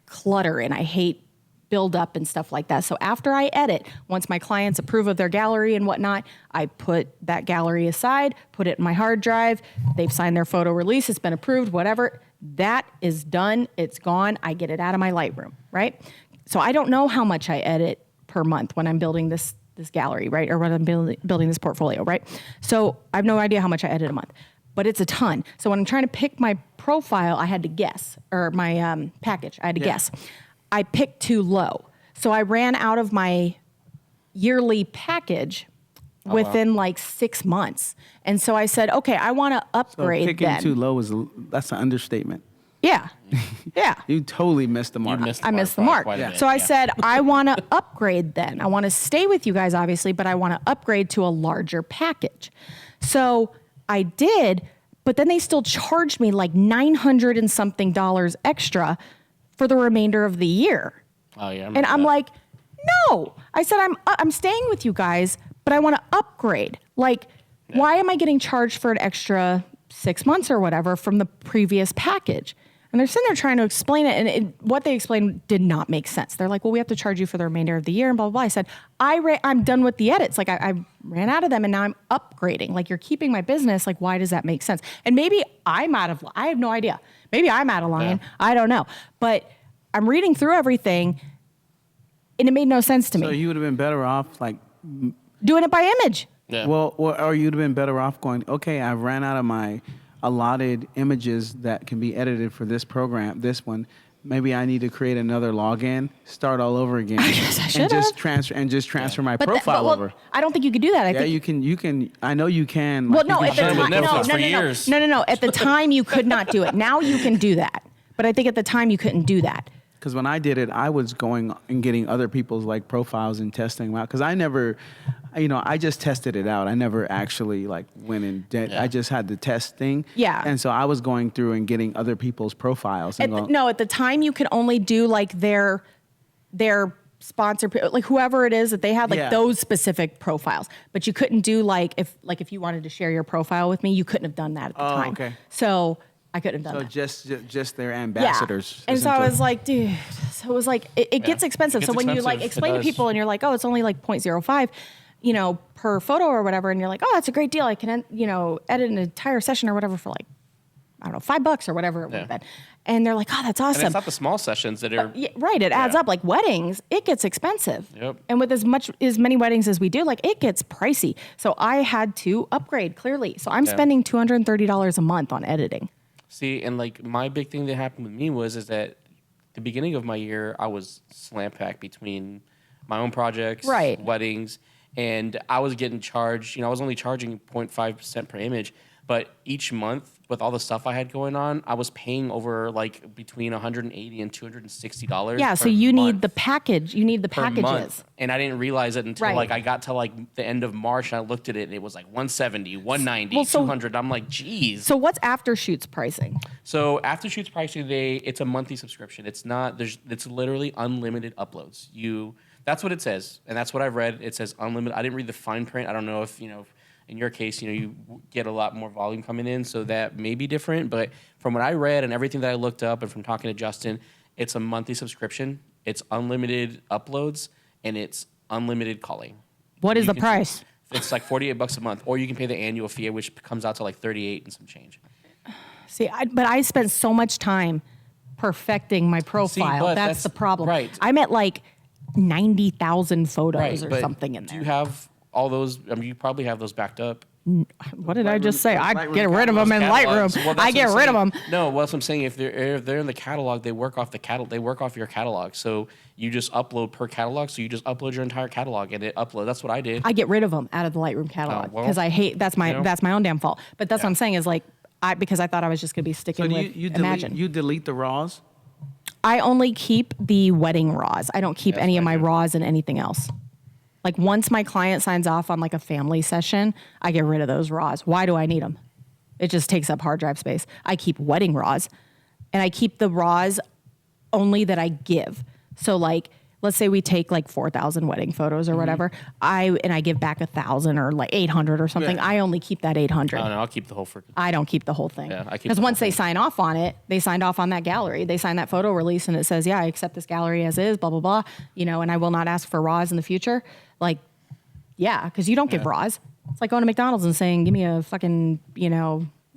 clutter and I hate build up and stuff like that. So after I edit, once my clients approve of their gallery and whatnot, I put that gallery aside, put it in my hard drive. They've signed their photo release. It's been approved, whatever. That is done. It's gone. I get it out of my Lightroom, right? So I don't know how much I edit per month when I'm building this gallery, right? Or when I'm building this portfolio, right? So I have no idea how much I edit a month, but it's a ton. So when I'm trying to pick my profile, I had to guess, or my package, I had to guess. I picked too low. So I ran out of my yearly package within like 6 months. And so I said, okay, I want to So upgrade picking then. too low that's an understatement. Yeah. Yeah. You totally missed the mark. I missed the mark. quite a bit, So I yeah. said, I want to upgrade then. I want to stay with you guys, obviously, but I want to upgrade to a larger package. So I did, but then they still charged me like $900 and something extra for the remainder of the year. Oh yeah. I And remember I'm that. like, no. I said, I'm staying with you guys, but I want to upgrade. Like, why am I getting charged for an extra 6 months or whatever from the previous package? And they're sitting there trying to explain it, and what they explained did not make sense. They're like, well, we have to charge you for the remainder of the year, and blah, blah, blah. I said, I'm done with the edits. Like, I ran out of them, and now I'm upgrading. Like, you're keeping my business. Like, why does that make sense? And maybe I have no idea. Maybe I'm out of line. Yeah. I don't know. But I'm reading through everything, and it made no sense to So me. you would have been better off like, Doing it by image. Yeah. or you'd have been better off going, okay, I ran out of my allotted images that can be edited for this program, this one. Maybe I need to create another login, start all over again, guess I and should've. just transfer my But profile well, over. I don't think you could do that. I Yeah, think you can. I know you can. Well, like, no, you at the can done it time, with no, Netflix for years. no. At the time, you could not do it. Now you can do that. But I think at the time, you couldn't do that. Because when I did it, I was going and getting other people's like profiles and testing them out. Because I never, I just tested it out. I never actually like went and did. Yeah. I just had the test thing. Yeah. And so I was going through and getting other people's profiles. And going, At the time, you could only do like their sponsor, like whoever it is that they had, like Yeah. those specific profiles. But you couldn't do if you wanted to share your profile with me, you couldn't have done that at the time. Okay. So I couldn't have done So that. just their ambassadors. And so I essentially. was like, dude, so it was like, it gets expensive. It So gets when you like expensive. It explain to does. people and you're like, oh, it's only like 0.05, per photo or whatever. And you're like, oh, that's a great deal. I can, edit an entire session or whatever for like, I don't know, $5 or whatever it would have been. And they're like, oh, that's awesome. And it's not the small sessions that are. Yeah, right. It adds Yeah. up. Like weddings, it gets expensive. Yep. And with as many weddings as we do, like it gets pricey. So I had to upgrade clearly. So I'm spending $230 a month on editing. See, and like my big thing that happened with me is that the beginning of my year, I was slam packed between my own projects, Right. weddings, and I was getting charged. I was only charging 0.5% per image, but each month with all the stuff I had going on, I was paying over like between $180 and $260. Yeah. per So you need month. the package. You need the Per packages. month. And I didn't realize it until Right. like I got to like the end of March and I looked at it and it was like 170, 190, Well, so- 200. I'm like, geez. So what's after shoots pricing? So after shoots pricing today, it's a monthly subscription. It's not it's literally unlimited uploads. That's what it says. And that's what I've read. It says unlimited. I didn't read the fine print. I don't know if, in your case, you get a lot more volume coming in, so that may be different. But from what I read and everything that I looked up and from talking to Justin, it's a monthly subscription. It's unlimited uploads and it's unlimited calling. What is You the can- price? It's like $48 a month, or you can pay the annual fee, which comes out to like 38 and some change. See, but I spent so much time perfecting my profile. but That's that's- the problem. right. I'm at like 90,000 photos or but something in do there. you have all those? I mean, you probably have those backed up. What did I just say? I Lightroom get rid of them in Catalogs. Lightroom. Well, that's I what get I'm rid of saying. them. No, well, that's what I'm saying. If they're in the catalog, they work off the catalog. They work off your catalog. So you just upload per catalog. So you just upload your entire catalog and it uploads. That's what I did. I get rid of them out of the Lightroom catalog well, because I hate. That's my own damn fault. But that's what I'm saying is like because I thought I was just gonna be sticking So do with you Imagine. delete the raws? I only keep the wedding raws. I don't keep That's any of what I my do. raws and anything else. Like once my client signs off on like a family session, I get rid of those raws. Why do I need them? It just takes up hard drive space. I keep wedding raws and I keep the raws only that I give. So like, let's say we take like 4,000 wedding photos or whatever. I give back 1,000 or like 800 or something. Yeah. I only keep that 800. I don't know. I'll keep the whole freaking. I don't keep the whole thing. Yeah, I keep Because the whole once they thing. sign off on it, they signed off on that gallery. They signed that photo release and it says, yeah, I accept this gallery as is, blah, blah, blah, and I will not ask for raws in the future. Like, yeah, because you don't give raws. It's like going to McDonald's and saying, give me a fucking,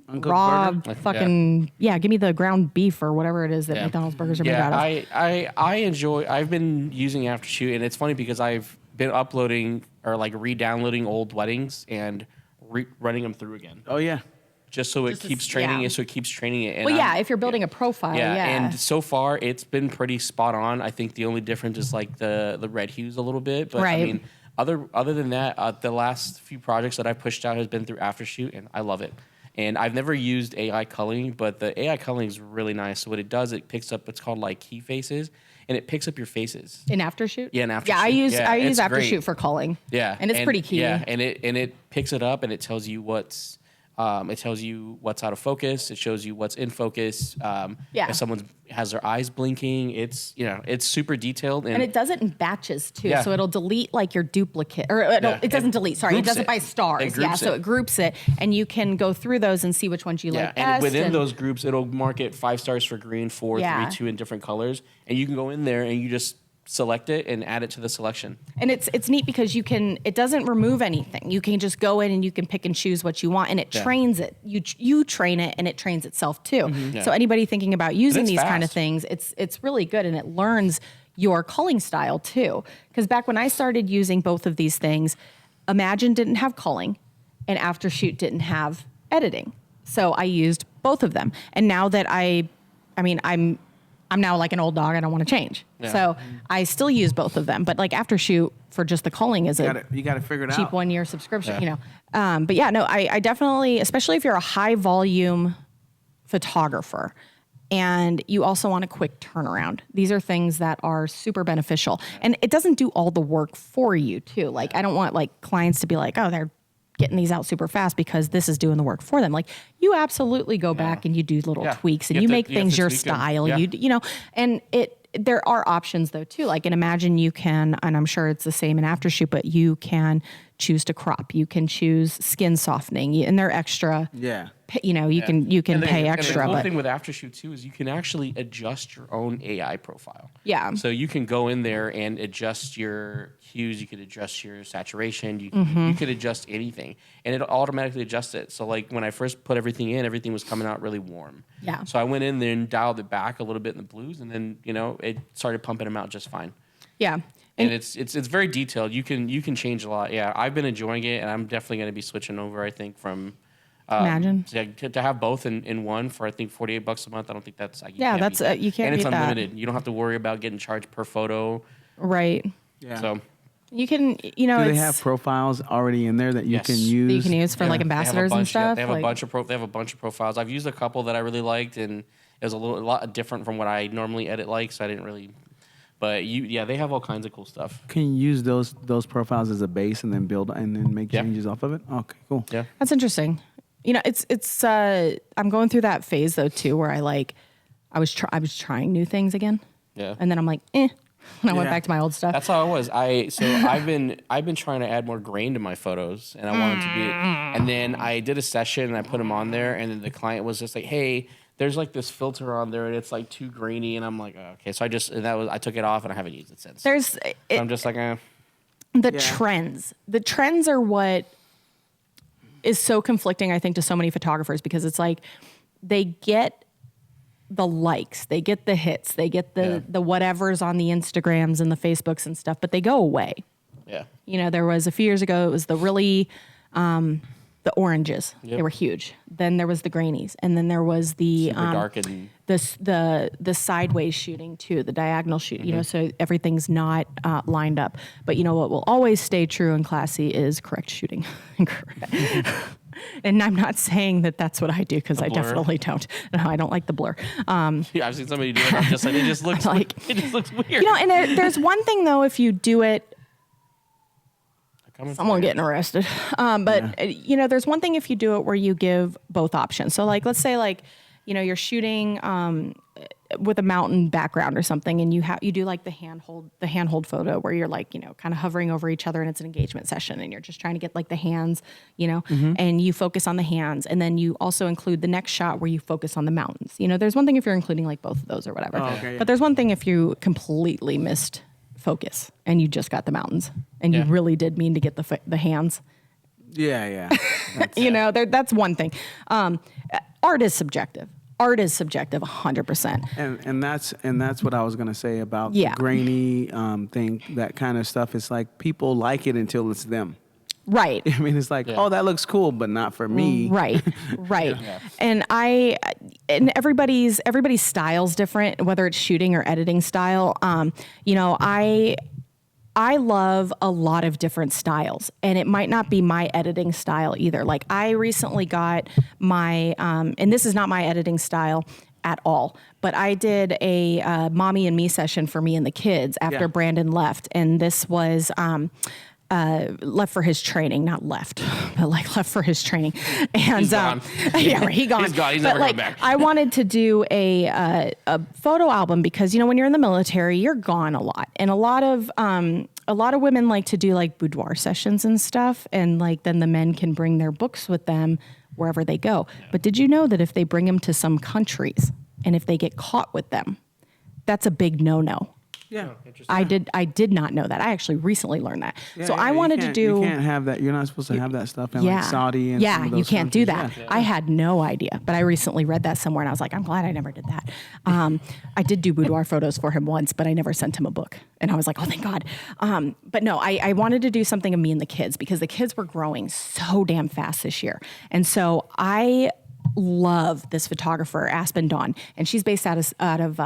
Uncooked raw burger? fucking, give me the ground beef or whatever it is that Yeah. McDonald's burgers are made out of. I enjoy. I've been using Aftershoot, and it's funny because I've been uploading or like re-downloading old weddings and running them through again, Oh yeah. just so it Just to keeps s- training yeah. it. So it keeps training it. And Well, I'm- if you're building a profile, yeah. And so far it's been pretty spot on. I think the only difference is like the red hues a little bit, but Right. I mean, other than that, the last few projects that I pushed out has been through Aftershoot, and I love it. And I've never used AI culling, but the AI culling is really nice. So what it does, it picks up, it's called like key faces, and it picks up your faces. In Aftershoot? Yeah, in Aftershoot. Yeah, I use Yeah, use it's great. Aftershoot for culling. Yeah, And it's pretty key. Yeah, and it picks it up and it tells you what's out of focus. It shows you what's in focus. Yeah. If someone has their eyes blinking, it's super detailed And it does it in batches too. Yeah. So it'll delete like your duplicate, or it doesn't delete. Sorry, it groups does it by stars. It Yeah, groups so it. it groups it, and you can go through those and see which ones you like and best. within those groups, it'll mark it 5 stars for green, 4, Yeah. 3, 2 in different colors, and you can go in there and you just select it and add it to the selection. And it's neat because it doesn't remove anything. You can just go in and you can pick and choose what you want, and it Yeah. trains it. You train it, and it trains itself too. Yeah. So anybody thinking about using it's these kind of fast. things, it's really good, and it learns your culling style too. Because back when I started using both of these things, Imagine didn't have culling, and Aftershoot didn't have editing. So I used both of them, and now that I'm now like an old dog. I don't want to change. Yeah. So I still use both of them, but like Aftershoot for just the culling is You got to figure it cheap out. 1-year subscription, Yeah. But yeah, no, I definitely, especially if you're a high volume photographer and you also want a quick turnaround. These are things that are super beneficial, and it doesn't do all the work for you too. Like I don't want like clients to be like, oh, they're getting these out super fast because this is doing the work for them. Like you absolutely go back and you do little Yeah. tweaks and You you have to- make you have things to your tweak 'em. style. Yeah. And there are options though too. Like in Imagine you can, and I'm sure it's the same in Aftershoot, but you can choose to crop. You can choose skin softening, and they're extra. Yeah. You know, you can pay extra. And the But thing with AfterShoot too is you can actually adjust your own AI profile. yeah, So you can go in there and adjust your hues. You could adjust your saturation. You could adjust anything, and it automatically adjusts it. So like when I first put everything in, everything was coming out really warm. Yeah. So I went in there and dialed it back a little bit in the blues, and then it started pumping them out just fine. yeah. And it's very detailed. You can change a lot. Yeah, I've been enjoying it, and I'm definitely going to be switching over. I think from Imagine. to have both in one for I think $48 a month. I don't think that's you Yeah, can't that's beat that. you can't and it's beat that. unlimited. You don't have to worry about getting charged per photo. Right. Yeah. So You can, you know, Do they it's, have profiles already in there that you Yes. can that use? that you can use for like they have a ambassadors and bunch- stuff. They have like, they have a bunch of profiles. I've used a couple that I really liked, and it was a lot different from what I normally edit like, so I didn't really. But they have all kinds of cool stuff. Can you use those profiles as a base and then build and then make Yeah. changes off of it? Okay, cool. Yeah. That's interesting. You know, it's I'm going through that phase though too, where I was trying new things again, Yeah. and then I'm like, and I went Yeah. back to my old stuff. That's how it was. I've been trying to add more grain to my photos, and I wanted to be. And then I did a session, and I put them on there, and then the client was just like, "Hey, there's like this filter on there, and it's like too grainy." And I'm like, oh, "Okay." So I took it off, and I haven't used it since. There's I'm just like, the Yeah. trends. The trends are what is so conflicting, I think, to so many photographers, because it's like they get the likes, they get the hits, they get the whatevers on the Instagrams and the Facebooks and stuff, but they go away. yeah, You know, there was a few years ago, it was the really the oranges. Yep. They were huge. Then there was the grainies, and then there was the super dark and the sideways shooting too, the diagonal shoot. You know, so everything's not lined up. But you know what will always stay true and classy is correct shooting. And I'm not saying that that's what I do, because I blur. definitely don't. No, I don't like the blur. yeah. I've seen somebody do it. I'm just like, it just looks Like- it just looks weird. You know, and there's one thing though, if you do it. Someone getting arrested. You know, there's one thing if you do it where you give both options. So like, let's say like, you know, you're shooting with a mountain background or something, and you do like the handhold photo where you're like, you know, kind of hovering over each other, and it's an engagement session, and you're just trying to get like the hands, you know, and you focus on the hands, and then you also include the next shot where you focus on the mountains. You know, there's one thing if you're including like both of those or whatever, okay, yeah. but there's one thing if you completely missed focus and you just got the mountains, and you Yeah. really did mean to get the hands. Yeah. You know, that's one thing. Art is subjective. Art is subjective, 100%. And that's what I was gonna say about Yeah. the grainy thing. That kind of stuff. It's like people like it until it's them. Right. I mean, it's like, oh, that looks cool, but not for me. Right. And everybody's style's different, whether it's shooting or editing style. You know, I love a lot of different styles, and it might not be my editing style either. Like I recently got my, and this is not my editing style at all, but I did a mommy and me session for me and the kids after Yeah. Brandon left, and this was left for his training, not left, but like left for his training. And He's gone. yeah, right, he gone. He's gone. He's But never like, coming back. I wanted to do a photo album, because you know when you're in the military, you're gone a lot, and a lot of women like to do like boudoir sessions and stuff, and like then the men can bring their books with them wherever they go. But did you know that if they bring them to some countries, and if they get caught with them, that's a big no-no. Yeah. I did not know that. I actually recently learned that. So Yeah, I you wanted to can't- do. You can't have that. You're not supposed to have that stuff in like Saudi and some of you those can't do that. countries. Yeah. I had no idea, but I recently read that somewhere, and I was like, I'm glad I never did that. I did do boudoir photos for him once, but I never sent him a book, and I was like, oh, thank God. But no, I wanted to do something of me and the kids, because the kids were growing so damn fast this year, and so I love this photographer, Aspen Dawn, and she's based out of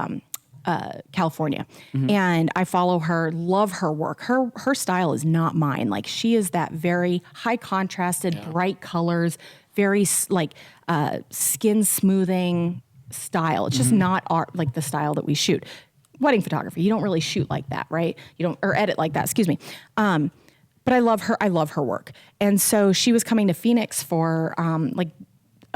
California. And I follow her, love her work. Her style is not mine. Like she is that very high contrasted, bright colors, very like skin smoothing style. It's just not art, like the style that we shoot. Wedding photography, you don't really shoot like that, right? You don't, or edit like that, excuse me. But I love her work. And so she was coming to Phoenix for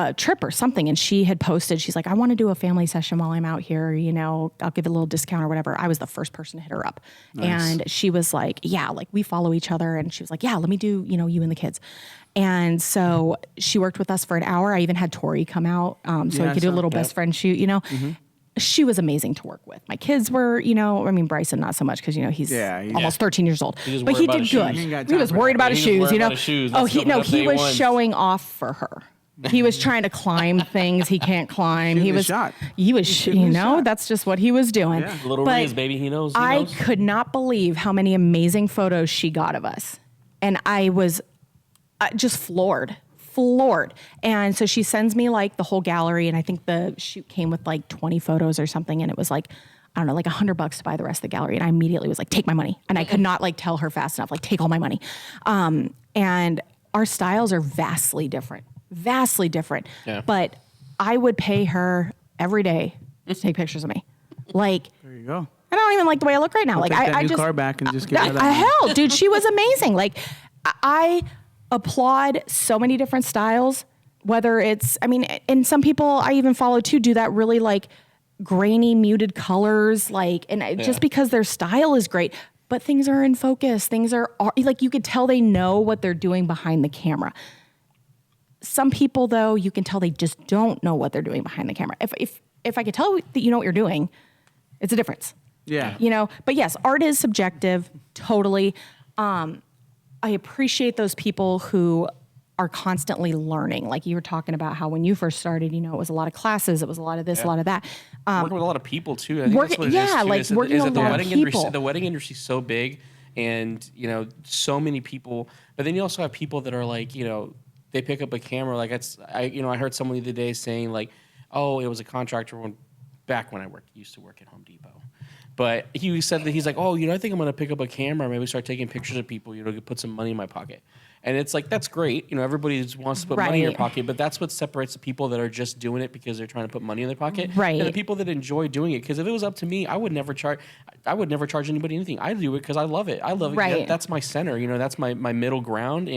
a trip or something, and she had posted, she's like, I want to do a family session while I'm out here, I'll give a little discount or whatever. I was the first person to hit her up. Nice. And she was like, yeah, like we follow each other. And she was like, yeah, let me do, you and the kids. And so she worked with us for an hour. I even had Tori come out so we could do a little best friend shoot, Mm-hmm. She was amazing to work with. My kids were, Bryson, not so much because, he's almost 13 years old. But he did good. He was worried about his shoes, he was showing off for her. He was trying to climb things he can't climb. He was, that's just what he was doing. Yeah. Little Riz, baby, he knows. I could not believe how many amazing photos she got of us. And I was just floored. And so she sends me like the whole gallery, and I think the shoot came with like 20 photos or something, and it was like, I don't know, like $100 to buy the rest of the gallery. And I immediately was like, take my money. And I could not like tell her fast enough, like, take all my money. And our styles are vastly different. Yeah. But I would pay her every day to take pictures of me. Like, there you go. I don't even like the way I look right now. Like, take that I new just car back and just get rid of that. Hell, dude, she was amazing. Like, I applaud so many different styles, whether it's, and some people I even follow too do that really like grainy muted colors, like, and just because their style is great, but things are in focus. Things are like, you could tell they know what they're doing behind the camera. Some people though, you can tell they just don't know what they're doing behind the camera. If I could tell that you know what you're doing, it's a difference. Yeah. But yes, art is subjective, totally. I appreciate those people who are constantly learning. Like you were talking about how when you first started, it was a lot of classes, it was a lot of this, a lot of that. Working with a lot of people too. I think that's what it is too. Like working with a lot of people. The wedding industry is so big, and so many people. But then you also have people that are like, they pick up a camera. Like I heard someone the other day saying like, oh, it was a contractor back when I used to work at Home Depot. But he said that he's like, oh, I think I'm going to pick up a camera, maybe start taking pictures of people, put some money in my pocket. And it's like, that's great. Everybody wants to put money in your pocket, but that's what separates the people that are just doing it because they're trying to put money in their pocket. Right. And the people that enjoy doing it. Because if it was up to me, I would never charge anybody anything. I do it because I love it. I love it. Right. That's my center. That's my middle ground.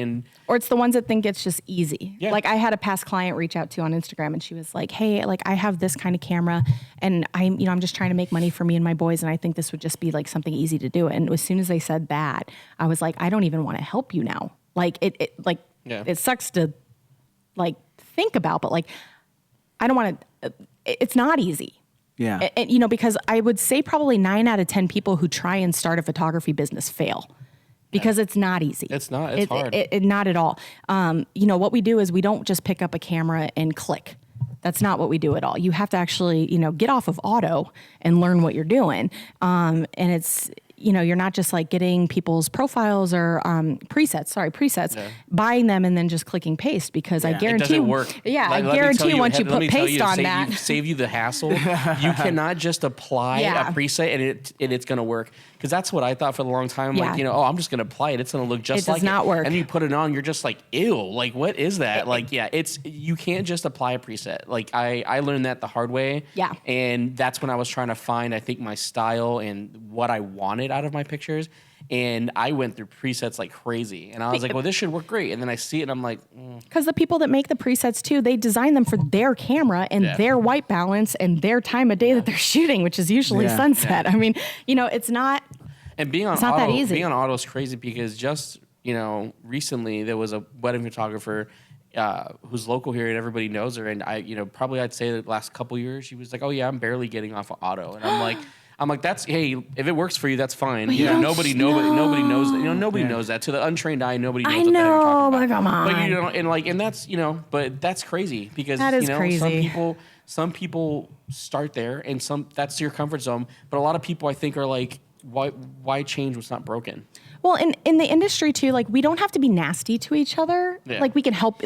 Or it's the ones that think it's just easy. Yeah. Like I had a past client reach out to on Instagram, and she was like, hey, like I have this kind of camera, and I'm just trying to make money for me and my boys, and I think this would just be like something easy to do. And as soon as they said that, I was like, I don't even want to help you now. Like it sucks to like think about, but like I don't want to. It's not easy. Yeah. And, because I would say probably 9 out of 10 people who try and start a photography business fail because it's not easy. It's not. It's hard. Not at all. What we do is we don't just pick up a camera and click. That's not what we do at all. You have to actually, get off of auto and learn what you're doing. And it's, you're not just like getting people's profiles or presets, buying them and then just clicking paste because I guarantee it doesn't work. Yeah, I guarantee once you put paste on that, save you the hassle. You cannot just apply a preset and it's going to work. Because that's what I thought for a long time. Like, I'm just going to apply it. It's going to look just like it. It does not work. And you put it on, you're just like, ew, like, what is that? You can't just apply a preset. Like, I learned that the hard way. Yeah. And that's when I was trying to find, I think, my style and what I wanted out of my pictures. And I went through presets like crazy. And I was like, well, this should work great. And then I see it and I'm like, because the people that make the presets too, they design them for their camera and their white balance and their time of day that they're shooting, which is usually sunset. I mean, it's not. And being on auto, not that easy. Being on auto is crazy because just, recently there was a wedding photographer who's local here and everybody knows her. And probably I'd say the last couple years, she was like, oh yeah, I'm barely getting off of auto. And I'm like, that's, hey, if it works for you, that's fine. Nobody knows that. Nobody knows that. To the untrained eye, nobody knows what you're talking about. But come on. But and that's, but that's crazy because that is crazy. Some people start there and that's your comfort zone. But a lot of people I think are like, why change what's not broken? Well, in the industry too, like we don't have to be nasty to each other. Yeah. Like we can help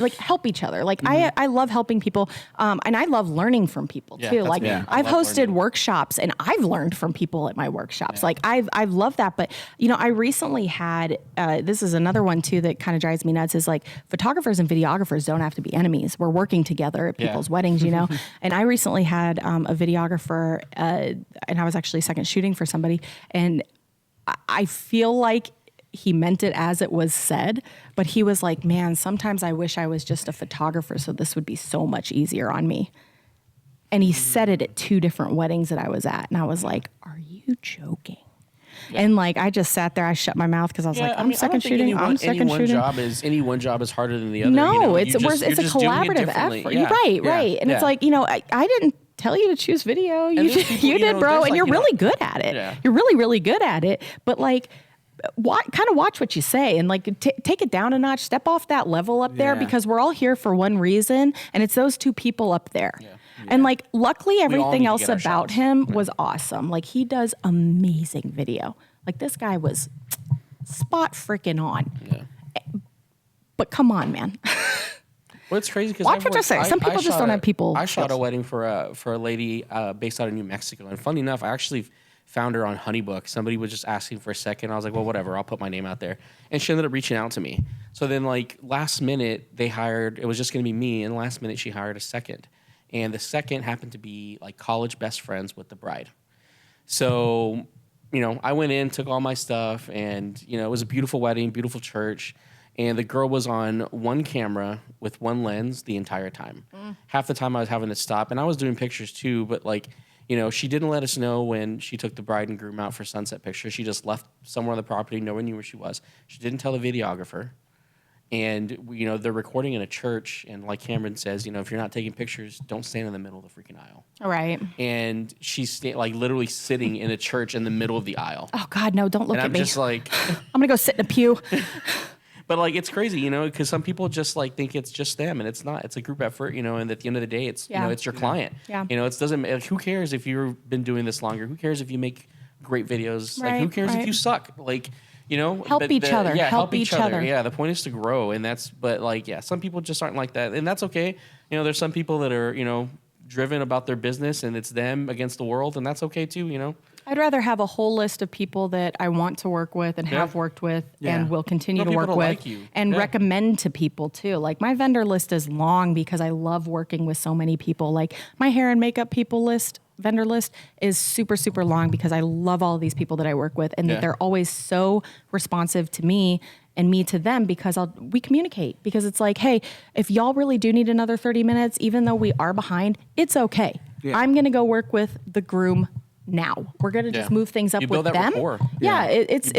each other. Like I love helping people, and I love learning from people too. Like I've hosted workshops, and I've learned from people at my workshops. Yeah. Like I've loved that. But I recently had this is another one too that kind of drives me nuts. Is like photographers and videographers don't have to be enemies. We're working together at people's weddings, And I recently had a videographer, and I was actually second shooting for somebody, and I feel like he meant it as it was said, but he was like, man, sometimes I wish I was just a photographer so this would be so much easier on me. And he said it at 2 different weddings that I was at. And I was like, are you joking? Yeah. And like, I just sat there, I shut my mouth because I was like, I'm second shooting. Any one job is harder than the other. No, it's a collaborative effort. Yeah. Right. And it's like, I didn't tell you to choose video. You did, bro. And you're really good at it. Yeah. You're really, really good at it. But like, kind of watch what you say and like take it down a notch, step off that level up there, because we're all here for one reason. And it's those 2 people up there. Yeah. And like, luckily everything else about him was awesome. Like he does amazing video. Like this guy was spot freaking on. Yeah. But come on, man. Well, it's crazy because watch what you say. Some people just don't have people. I shot a wedding for a lady based out of New Mexico, and funny enough, I actually found her on Honeybook. Somebody was just asking for a second. I was like, well, whatever, I'll put my name out there. And she ended up reaching out to me. So then, like last minute, it was just going to be me, and last minute she hired a second, and the second happened to be like college best friends with the bride. So, I went in, took all my stuff, and it was a beautiful wedding, beautiful church. And the girl was on one camera with one lens the entire time. Half the time I was having to stop. And I was doing pictures too, but like, she didn't let us know when she took the bride and groom out for sunset pictures. She just left somewhere on the property. No one knew where she was. She didn't tell the videographer. And, they're recording in a church. And like Cameron says, if you're not taking pictures, don't stand in the middle of the freaking aisle. Right. And she's literally sitting in a church in the middle of the aisle. Oh, God, no, don't look at me. I'm just like... I'm going to go sit in a pew. But like, it's crazy, because some people just like think it's just them, and it's not. It's a group effort, and at the end of the day, it's it's your client. Yeah. It doesn't. Who cares if you've been doing this longer? Who cares if you make great videos? Right, like, who cares if you suck? Like, help each other. Yeah, help each other. Yeah, the point is to grow, and that's. But like, some people just aren't like that, and that's okay. There's some people that are driven about their business, and it's them against the world, and that's okay too. I'd rather have a whole list of people that I want to work with and have worked with and will continue to work with and recommend to people too. Like my vendor list is long because I love working with so many people. Like my hair and makeup vendor list is super, super long because I love all of these people that I work with and that they're always so responsive to me and me to them because we communicate. Because it's like, hey, if y'all really do need another 30 minutes, even though we are behind, it's okay. Yeah. I'm going to go work with the groom now. We're going to just move things up with them. Rapport. Yeah, it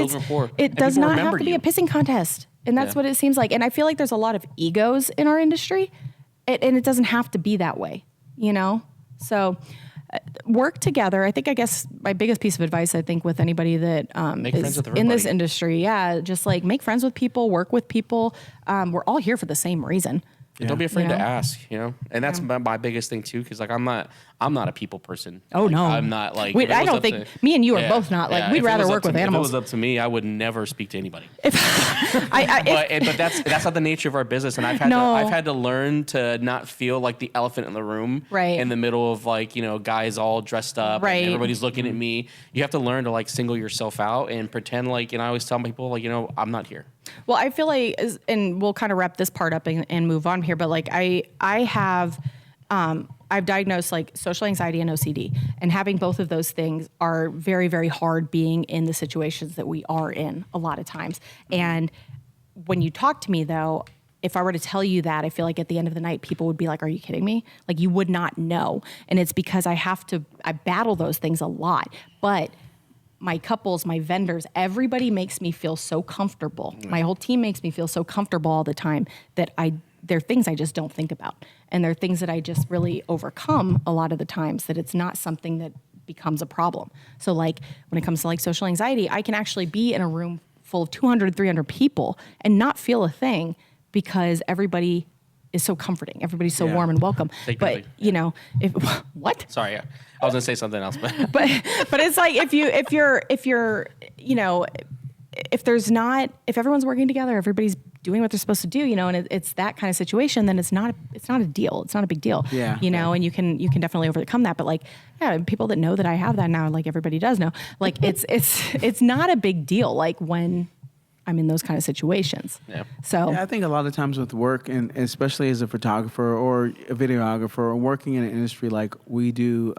does not have to be a pissing contest. And that's what it seems like. And I feel like there's a lot of egos in our industry and it doesn't have to be that way, So work together. I guess my biggest piece of advice, with anybody that is in this industry, just like make friends with people, work with people. We're all here for the same reason. Yeah. Don't be afraid to ask, and that's my biggest thing too. Because like I'm not a people person. Oh like, no, I'm not like. I don't think me and you are both not like. We'd rather work with animals. If it was up to me, I would never speak to anybody. But that's not the nature of our business, and I've had to learn to not feel like the elephant in the room, right. In the middle of like guys all dressed up, right. And everybody's looking at me. You have to learn to like single yourself out and pretend like. I always tell people like I'm not here. Well, I feel like, and we'll kind of wrap this part up and move on here, but like I've diagnosed like social anxiety and OCD, and having both of those things are very, very hard being in the situations that we are in a lot of times. And when you talk to me though, if I were to tell you that, I feel like at the end of the night, people would be like, are you kidding me? Like you would not know. And it's because I battle those things a lot, but my couples, my vendors, everybody makes me feel so comfortable. Yeah. My whole team makes me feel so comfortable all the time that there are things I just don't think about. And there are things that I just really overcome a lot of the times that it's not something that becomes a problem. So like when it comes to like social anxiety, I can actually be in a room full of 200, 300 people and not feel a thing because everybody is so comforting. Everybody's so warm and welcome. But what? Sorry, I was gonna say something else, but but it's like if everyone's working together, everybody's doing what they're supposed to do, and it's that kind of situation, then it's not a deal. It's not a big deal. Yeah. And you can definitely overcome that. But like, people that know that I have that now, like everybody does know, like it's not a big deal. Like when I'm in those kind of situations. Yeah. So Yeah, I think a lot of times with work, and especially as a photographer or a videographer or working in an industry like we do,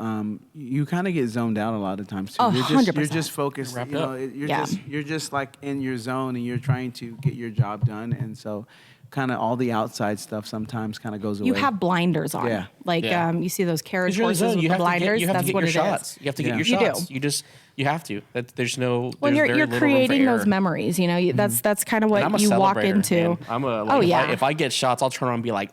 you kind of get zoned out a lot of times too. Oh, You're 100%. just focused. Wrapped You know, up. you're just like in your zone, and you're trying to get your job done, and so kind of all the outside stuff sometimes kind of goes away. you have blinders on. Yeah. Like Yeah. You see those carriage You're in the horses zone. with You the have to blinders. get That's your what it shots. is. You have to get Yeah. your You do. shots. You have to. There's no. When There's you're very little room for creating those error. memories, you know, that's kind of And I'm what a you walk celebrator, into. man. I'm a. Like, Oh, if yeah. if I get shots, I'll turn around and be like,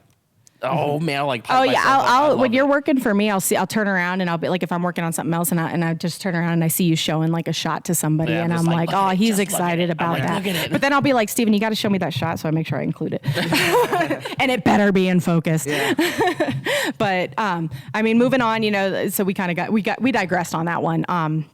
oh man, I'll like. Oh pipe yeah, myself up. I I'll love when it. you're working for me, I'll turn around and I'll be like, if I'm working on something else, and I just turn around and I see you showing like a shot to somebody, Yeah, and I'm I'm just like, like, oh, look, he's just look at excited it. about I'm like, that. look at it. But then I'll be like, Steven, you got to show me that shot, so I make sure I include it, and it better be in focus. Yeah. But I mean, moving on, you know, so we digressed on that one.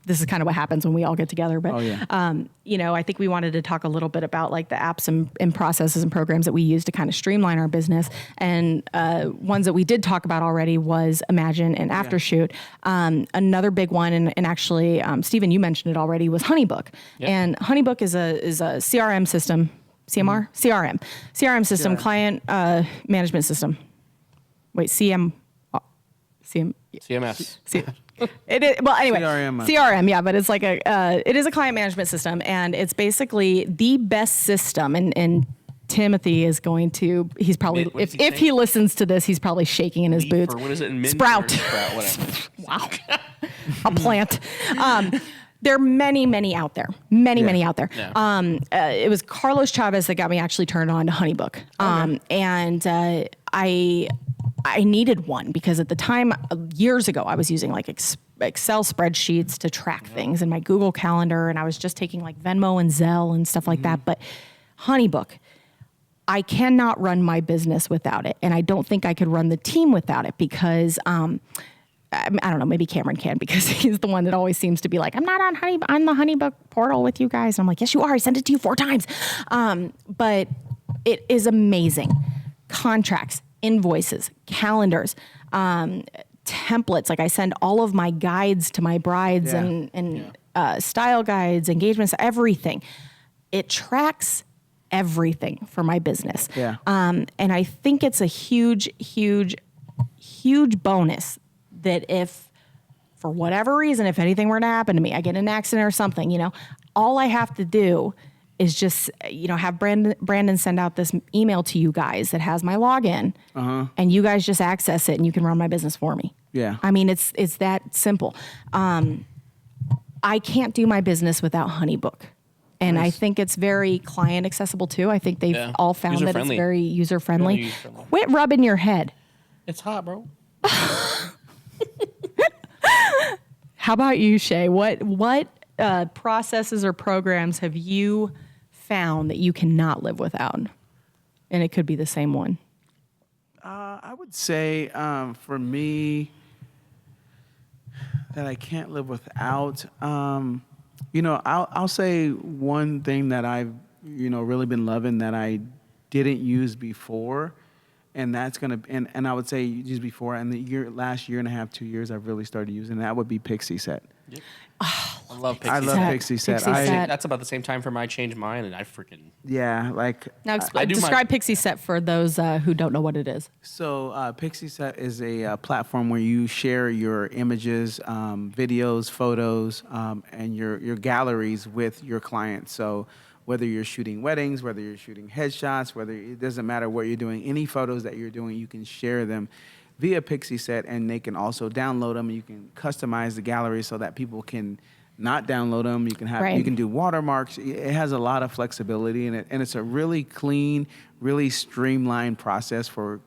This is kind of what happens when we all get together. But Oh, yeah. you know, I think we wanted to talk a little bit about like the apps and processes and programs that we use to kind of streamline our business. And ones that we did talk about already was Imagine and Aftershoot. Another big one, and actually, Steven, you mentioned it already, was HoneyBook. Yep. And HoneyBook is a CRM system, CMR? CRM system, CRM. client management system. Wait, CM. CMS. It is, well, anyway, CRM. CRM, yeah, but it's like it is a client management system, and it's basically the best system. And Timothy is going to, he's probably, What is if he he saying? listens to this, he's probably shaking in his Leaf, boots. or what is it? Mint Sprout. or Sprout, whatever. Wow. A plant. There are many out there. Many out there. Yeah. It was Carlos Chavez that got me actually turned on to HoneyBook. And I needed one because at the time, years ago, I was using like Excel spreadsheets to track things in my Google Calendar, and I was just taking like Venmo and Zelle and stuff like that. But HoneyBook, I cannot run my business without it, and I don't think I could run the team without it because I don't know, maybe Cameron can because he's the one that always seems to be like, I'm not on the HoneyBook portal with you guys. And I'm like, yes, you are. I sent it to you 4 times. But it is amazing. Contracts, invoices, calendars, templates. Like I send all of my guides to my brides and style guides, engagements, everything. It tracks everything for my business. Yeah. And I think it's a huge bonus that if, for whatever reason, if anything were to happen to me, I get in an accident or something, you know, all I have to do is just, you know, have Brandon send out this email to you guys that has my login, and you guys just access it and you can run my business for me. Yeah. I mean, it's that simple. I can't do my business without HoneyBook. And I think it's very client accessible too. I think they've all found that it's User-friendly. very user friendly. Very user-friendly. Quit rubbing your head. It's hot, bro. How about you, Shay? What processes or programs have you found that you cannot live without? And it could be the same one. I would say for me that I can't live without. You know, I'll say one thing that I've really been loving that I didn't use before, and that's and I would say use before, and last year and a half, 2 years, I've really started using that would be Pixie Set. Yep. I love Pixie. I love Set. Pixie Set. Pixie Set. That's about the same time for I changed mine, and I freaking. Yeah, like Now, I do describe Pixie Set for those who don't know what it is. so. Pixie Set is a platform where you share your images, videos, photos, and your galleries with your clients. So whether you're shooting weddings, whether you're shooting headshots, it doesn't matter what you're doing. Any photos that you're doing, you can share them via Pixie Set, and they can also download them. You can customize the gallery so that people can not download them. You can you can do watermarks. It has a lot of flexibility in it, and it's a really clean, really streamlined process for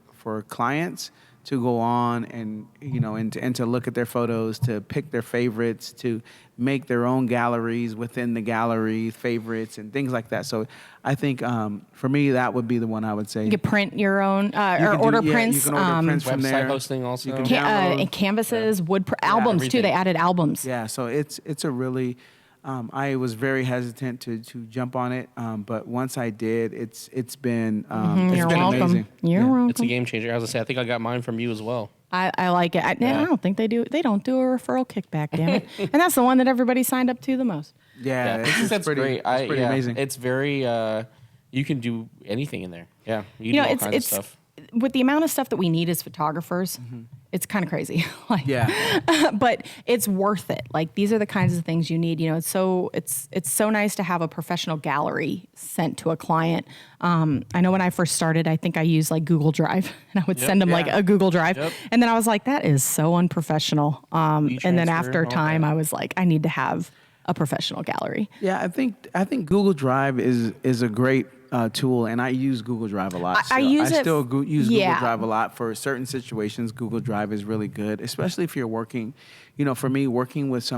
clients to go on and and to look at their photos, to pick their favorites, to make their own galleries within the gallery favorites and things like that. So I think for me that would be the one I would say. You can print your own You or can order You prints. can order prints from Website there. hosting also. You can And download. canvases, albums too. everything. They added albums. Yeah, so it's a really. I was very hesitant to jump on it, but once I did, it's been You're been welcome. amazing. You're Yeah. welcome. It's a game changer. As I say, I think I got mine from you as well. I like it. I don't think they do. They don't do a referral kickback, damn it. And that's the one that everybody signed up to the most. Yeah, I think that's pretty, great. It's pretty amazing. It's very. You can do anything in there. Yeah, you can do all kinds of stuff. With the amount of stuff that we need as photographers, it's kind of crazy. Like, Yeah. but it's worth it. Like, these are the kinds of things you need. You know, it's so nice to have a professional gallery sent to a client. I know when I first started, I think I used like Google Drive, and I would send them like a Google Drive, and then I was like, that is so unprofessional. And then after time, I was like, I need to have a professional gallery. Yeah, I think Google Drive is a great tool, and I use Google Drive a lot. I use Google Drive a lot for certain situations. Google Drive is really good, especially if you're working. You know, for me, working with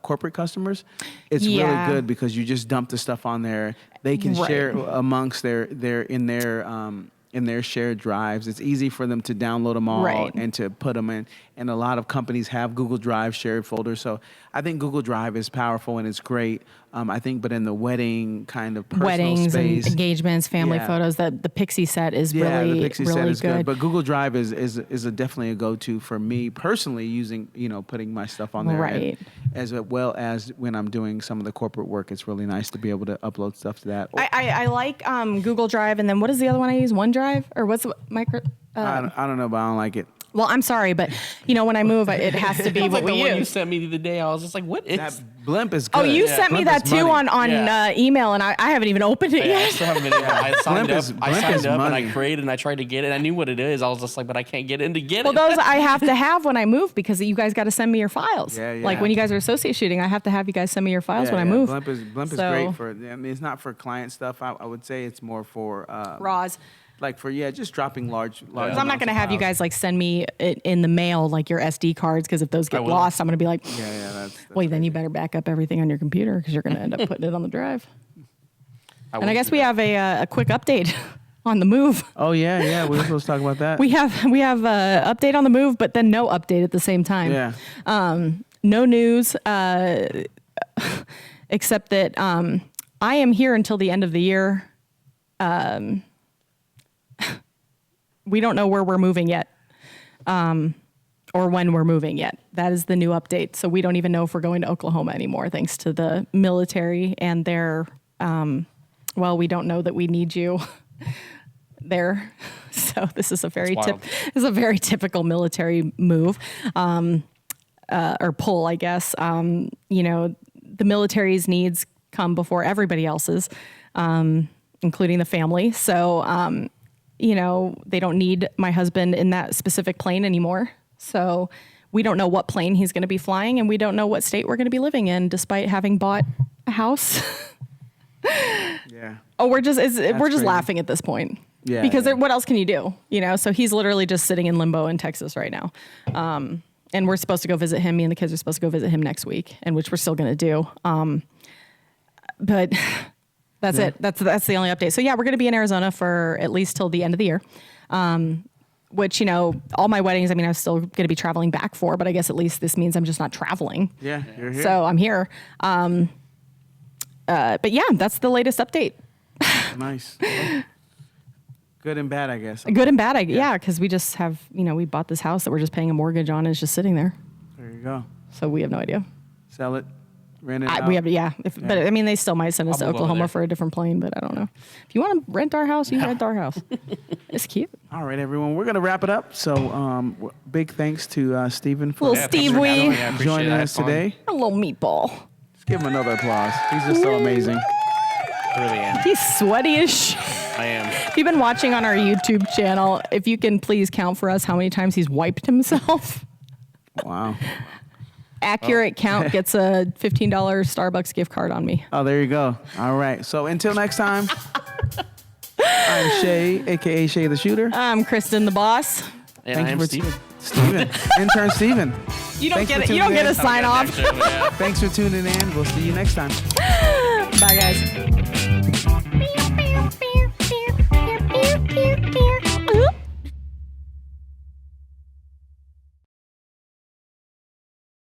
corporate customers, it's really good because you just dump the stuff on there. They can share amongst in their shared drives. It's easy for them to download them all and to put them in. And a lot of companies have Google Drive shared folders. So I think Google Drive is powerful and it's great. I think, but in the wedding kind of personal space, and engagements, family photos, the Pixie set is really, the Pixie really set is good. good. But Google Drive is definitely a go-to for me personally, using, putting my stuff on there. Right. And as well as when I'm doing some of the corporate work, it's really nice to be able to upload stuff to that. I like Google Drive, and then what is the other one I use? OneDrive, or what's the micro? I don't know, but I don't like it. Well, I'm sorry, but when I move, it has to be what Like the we one you use. sent me the other day, I was just like, what is That blimp is good. Oh, you sent me Blimp that is too money. on email, and I haven't even opened it I yet. still haven't been able. I signed Blimp is up and money. I created and I tried to get it. I knew what it is. I was just like, but I can't get in to get Well, it. those I have to have when I move because you guys got to send me your files. Yeah. Like when you guys are associate shooting, I have to have you guys send me your files when I move. Blimp is great for. I mean, it's not for client stuff. I would say it's more for Raws. like for just dropping large. Because I'm not going to have you guys like send me it in the mail like your SD cards, because if those get will. lost, I'm going to be like, That's well, then you better back up everything on your computer because you're going to end up putting it on the drive. And I guess we have a quick update on the move. Oh yeah, we were supposed to talk about that. We have a update on the move, but then no update at the same time. Yeah. No news, except that I am here until the end of the year. We don't know where we're moving yet, or when we're moving yet. That is the new update. So we don't even know if we're going to Oklahoma anymore, thanks to the military and their, we don't know that we need you there. So this is a very typical military move, or pull, I guess. The military's needs come before everybody else's, including the family. So, they don't need my husband in that specific plane anymore. So we don't know what plane he's going to be flying, and we don't know what state we're going to be living in, despite having bought a house. Yeah. Oh, we're just crazy. laughing at this point. Yeah. Because what else can you do? So he's literally just sitting in limbo in Texas right now. And we're supposed to go visit him. Me and the kids are supposed to go visit him next week, and which we're still going to do. But that's it. That's the only update. So yeah, we're going to be in Arizona for at least till the end of the year. Which, all my weddings, I'm still going to be traveling back for, but I guess at least this means I'm just not traveling. Yeah, you're here. So I'm here. But yeah, that's the latest update. Nice. Good and bad, I guess. Good and bad, yeah, because we just have, we bought this house that we're just paying a mortgage on, and it's just sitting there. There you go. So we have no idea. Sell it. Rent it out. We have, but they still might send us to I'll move over Oklahoma there. for a different plane, but I don't know. If you want to rent our house, you rent our house. It's cute. All right, everyone. We're going to wrap it up. So big thanks to Steven for Little Steve Wee. joining us today. A little meatball. Let's give him another applause. He's just so amazing. I really am. He's sweaty as shit. I am. If you've been watching on our YouTube channel, if you can please count for us how many times he's wiped himself. Wow. Accurate count gets a $15 Starbucks gift card on me. Oh, there you go. All right. So until next time, I'm Shay, a.k.a. Shay the Shooter. I'm Kristin, the boss. And Thank I you am for Steven. Steven. Intern Steven. You don't Thanks for get tuning in. a sign off. Thanks for tuning in. We'll see you next time. Bye, guys.